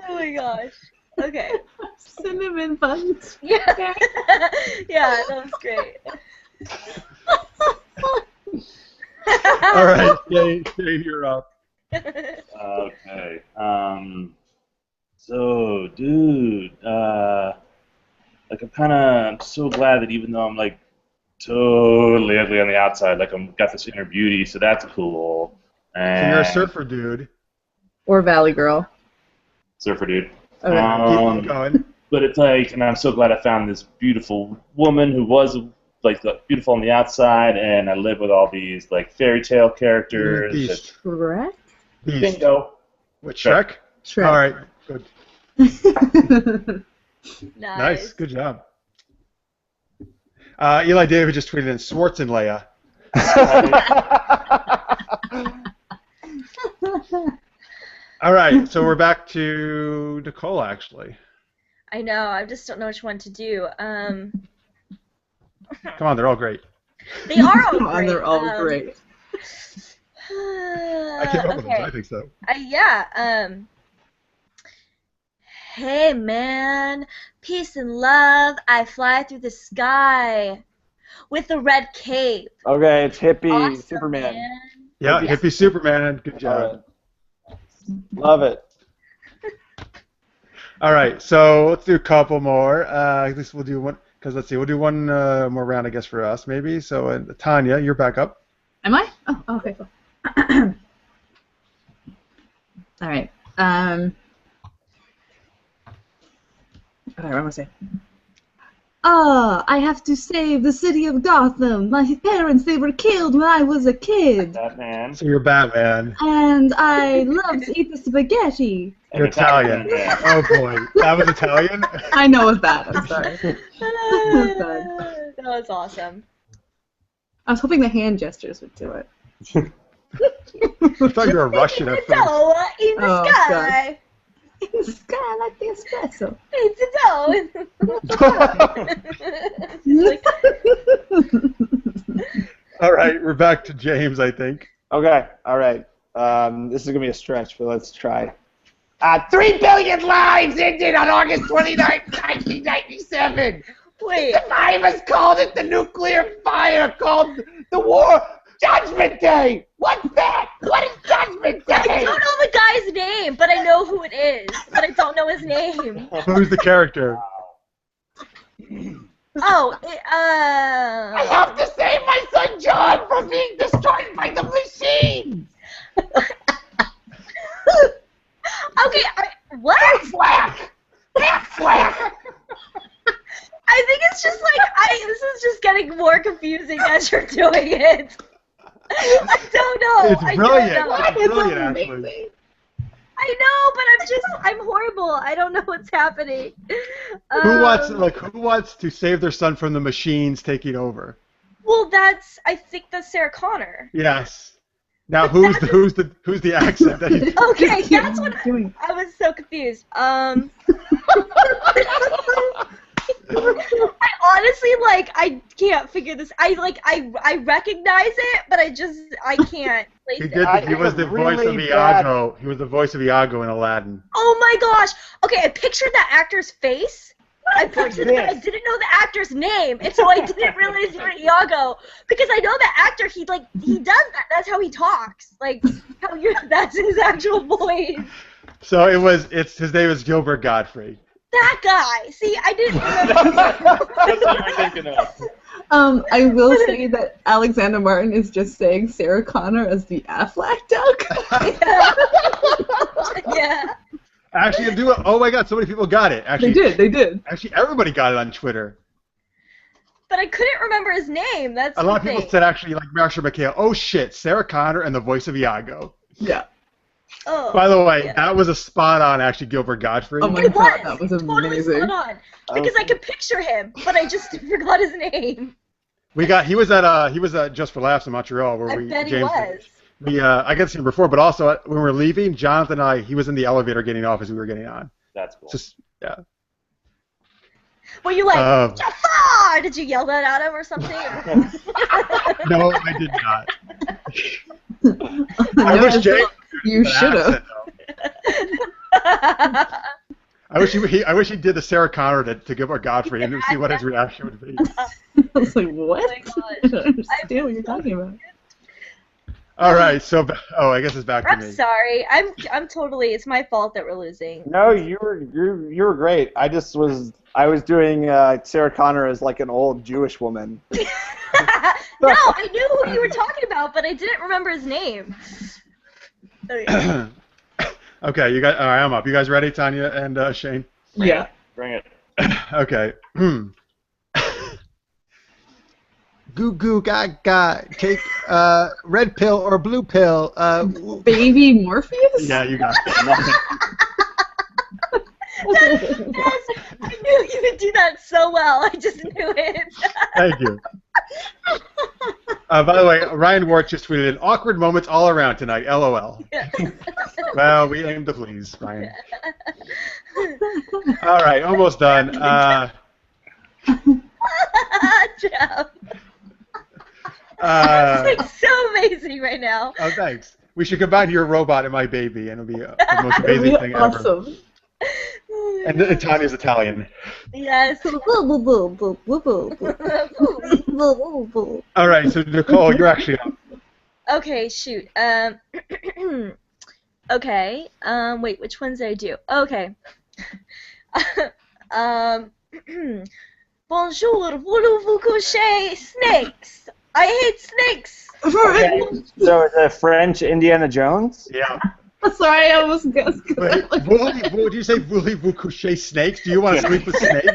Oh my gosh. Okay. Cinnamon buns. Yeah. Yeah, that was great. All right, Shane, you're up. Okay. So, dude, like I'm so glad that even though I'm like totally ugly on the outside, like I'm got this inner beauty, so that's cool. And So you're a surfer dude. Or Valley Girl. surfer dude. Okay. Keep going. But it's like, and I'm so glad I found this beautiful woman who was like beautiful on the outside, and I live with all these like fairy tale characters. Beast. Shrek? Beast. Bingo. What, Shrek? Shrek. All right, good. Nice. Good job. Eli David just tweeted in Schwarzenleia. All right, so we're back to Nicole, actually. I know. I just don't know which one to do. Come on, they're all great. They are all Come on, great. they're all great. I came up with them, so I think so. Yeah. Hey man, peace and love. I fly through the sky with a red cape. Okay, it's hippie Awesome, Superman. man. Yeah, hippie Superman. Good job. All right. Love it. All right, so let's do a couple more. At least we'll do one, because let's see, we'll do one more round, I guess, for us, maybe. So, Tanya, you're back up. Am I? Oh, okay, cool. All right. Okay, what am I say? I have to save the city of Gotham. My parents, they were killed when I was a kid. Batman. So you're Batman. And I love to eat the spaghetti. You're Italian. Oh boy, that was Italian? I know it's bad, I'm sorry. That was awesome. I was hoping the hand gestures would do it. I thought you were Russian at first. Dough in the Oh, sky. In the sky like the espresso. It's a dough. All right, we're back to James, I think. Okay, all right. This is going to be a stretch, but let's try. 3 billion lives ended on August 29th, 1997. Wait. Survivors called it the nuclear fire, called the war Judgment Day. What's that? What is Judgment Day? I don't know the guy's name, but I know who it is. But I don't know his name. Who's the character? Oh, I have to save my son John from being destroyed by the machine. Okay, what? Flack. Flack. I think it's just like, this is just getting more confusing as you're doing it. I don't know. It's brilliant. I don't know. It's brilliant, actually. I know, but I'm horrible. I don't know what's happening. Who wants to save their son from the machines taking over? Well, I think that's Sarah Connor. Yes. Now who's the accent that he's Okay, that's what I was so confused. I honestly, I can't figure this. I recognize it, but I can't place it. He was the voice of Iago. He was the voice of Iago in Aladdin. Oh my gosh! Okay, I pictured that actor's face. I pictured it, but I didn't know the actor's name, and so I didn't realize you were Iago. Because I know the actor, he does that. That's how he talks. That's his actual voice. So his name is Gilbert Godfrey. That guy. See, I didn't remember. That's what I'm thinking of. I will say that Alexander Martin is just saying Sarah Connor as the Affleck duck. Yeah. Actually, oh my God, so many people got it. Actually, They did. Actually, everybody got it on Twitter. But I couldn't remember his name. That's a lot of the people thing. said actually, like Marsha McHale. Oh shit, Sarah Connor and the voice of Iago. Yeah. Oh, By the way, that was a spot on actually Gilbert Godfrey. Oh my It God, was. that was Totally amazing. spot on. Because I could picture him, but I just forgot his name. He was at Just for Laughs in Montreal where I bet he was. I got to see him before, but also when we were leaving, Jonathan and he was in the elevator getting off as we were getting on. That's cool. Yeah. Were you like, Jafar? Did you yell that at him or something? No, I did not. I wish James. You should have. I wish he did the Sarah Connor to Gilbert Godfrey and see what his reaction would be. I was like, what? Oh my gosh. I don't understand what you're talking about. All right, so I guess it's back to I'm me. sorry. I'm totally. It's my fault that we're losing. No, you were great. I was doing Sarah Connor as like an old Jewish woman. No, I knew who you were talking about, but I didn't remember his name. Okay, you guys. All right, I'm up. You guys ready, Tanya and Shane? Yeah. Bring it. Okay. Goo goo gaga. Take red pill or blue pill. Baby Morpheus? Yeah, you got it. Yes, I knew you could do that so well. I just knew it. Thank you. By the way, Ryan Wart just tweeted in awkward moments all around tonight. LOL. Well, we aim to please, Ryan. All right, almost done. Jeff. It's like so amazing right now. Oh, thanks. We should combine your robot and my baby, and it'll be the most amazing thing ever. Awesome. And Tanya's Italian. Yes. All right, so Nicole, you're actually up. Okay, shoot. Okay. Wait, which ones did I do? Okay. Bonjour, voulez-vous coucher? Snakes. I hate snakes. Okay. So the French Indiana Jones? Yeah. Sorry, I almost guessed. Wait, would you say voulez-vous coucher snakes? Do you want to sleep with snakes?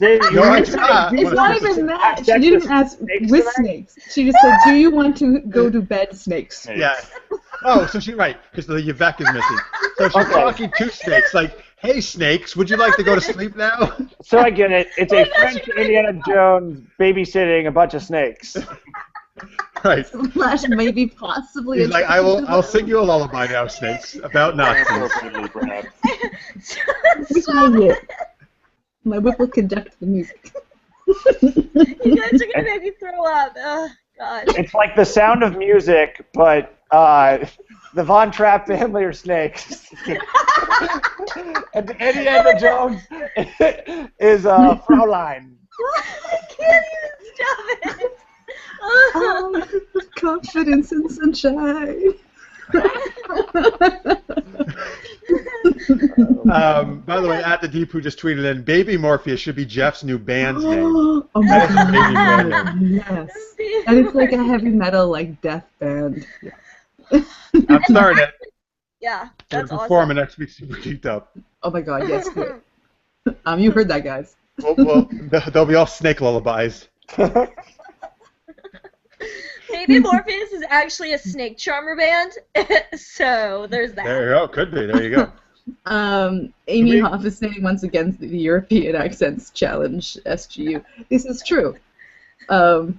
No, I did not. It's not even that. She didn't ask with snakes. She just said, "Do you want to go to bed, snakes?" Yeah. Oh, so right, because the Yvette is missing. So she's talking to snakes, like, "Hey, snakes, would you like to go to sleep now?" So I get it. It's a French Indiana Jones babysitting a bunch of snakes. Right. Slash maybe possibly. He's like, I'll sing you a lullaby now, snakes, about Nazis. Appropriately, perhaps. Where's my whip? My whip will conduct the music. You guys are gonna make me throw up. Oh, God. It's like The Sound of Music, but the Von Trapp family are snakes. And Indiana Jones is Fraulein. I can't even stop it. Confidence and sunshine. By the way, at the Deep who just tweeted in, Baby Morpheus should be Jeff's new band's name. Oh my That is a baby band god, name. yes. And it's like a heavy metal, like, death band. I'm starting it. Yeah, that's We're awesome. performing next week's Super Geeked Up. Oh my god, yes. Do it. You heard that, guys. Well, they'll be all snake lullabies. Baby Morpheus is actually a snake charmer band, so there's that. There you go. Could be. There you go. Amy Hoff is saying once again the European Accents Challenge, SGU. This is true.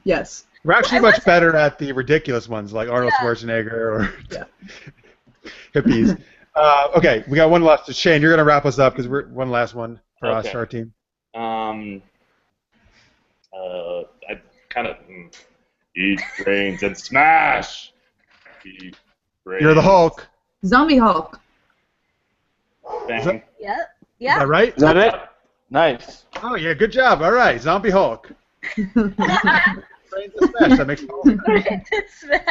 Yes. We're actually much better at the ridiculous ones, like Arnold Yeah. Schwarzenegger or Yeah. hippies. Okay, we got one last. Shane, you're gonna wrap us up because we're one last one for us, Okay. our team. I kind of eat brains and smash. Eat brains. You're the Hulk. Zombie Hulk. Bang. Yep. Is Yeah. that right? Is that it? Nice. Oh yeah, good job. All right, Zombie Hulk. Brains and smash. That makes the Hulk. Smash.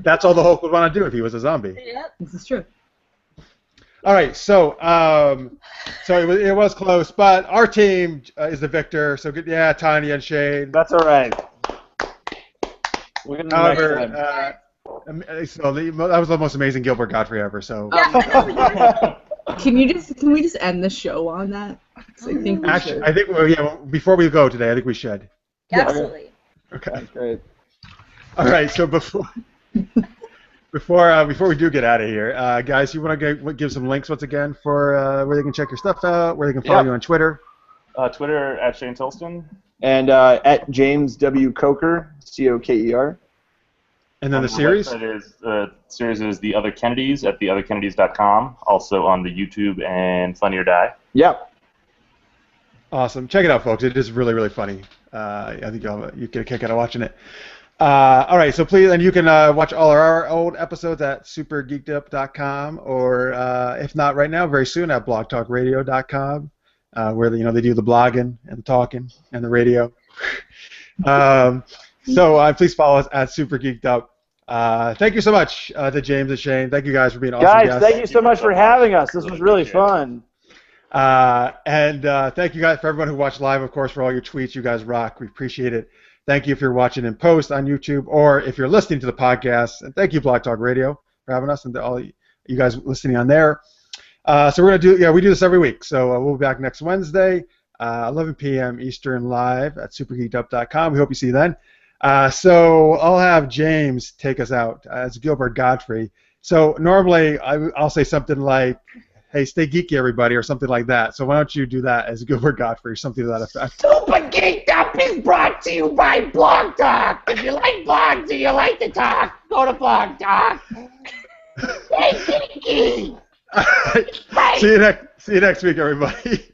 That's all the Hulk would want to do if he was a zombie. Yep. This is true. All right, so it was close, but our team is the victor. So good, yeah, Tanya and Shane. That's all right. We're gonna However, next time. that was the most amazing Gilbert Godfrey ever. So Can we just end the show on that? 'Cause I think we actually, should. I think before we go today, I think we should. Absolutely. Okay. Great. All right. So before we do get out of here, guys, you want to give some links once again for where they can check your stuff out, where they can follow you on Twitter. Twitter at Shane Tolston. And at James W. Coker, Coker. And then the The series. series is The Other Kennedys at theotherkennedys.com. Also on the YouTube and Funny or Die. Yep. Awesome. Check it out, folks. It is really, really funny. I think you get a kick out of watching it. All right, so please, and you can watch all our old episodes at supergeekedup.com, or if not right now, very soon at blogtalkradio.com, where they do the blogging and the talking and the radio. So please follow us at supergeekedup. Thank you so much to James and Shane. Thank you guys for being awesome Guys, guests. thank you so much for having us. This was really fun. And thank you guys for everyone who watched live, of course, for all your tweets. You guys rock. We appreciate it. Thank you if you're watching in post on YouTube, or if you're listening to the podcast. And thank you, Blog Talk Radio, for having us, and to all you guys listening on there. So we're gonna we do this every week. So we'll be back next Wednesday, 11 p.m. Eastern, live at supergeekedup.com. We hope you see you then. So I'll have James take us out as Gilbert Godfrey. So normally I'll say something like, "Hey, stay geeky, everybody," or something like that. So why don't you do that as Gilbert Godfrey, something to that effect? Super Geeked Up is brought to you by Blog Talk. If you like blogs and you like to talk, go to Blog Talk. Hey, Geeky. All right. See you next week, everybody.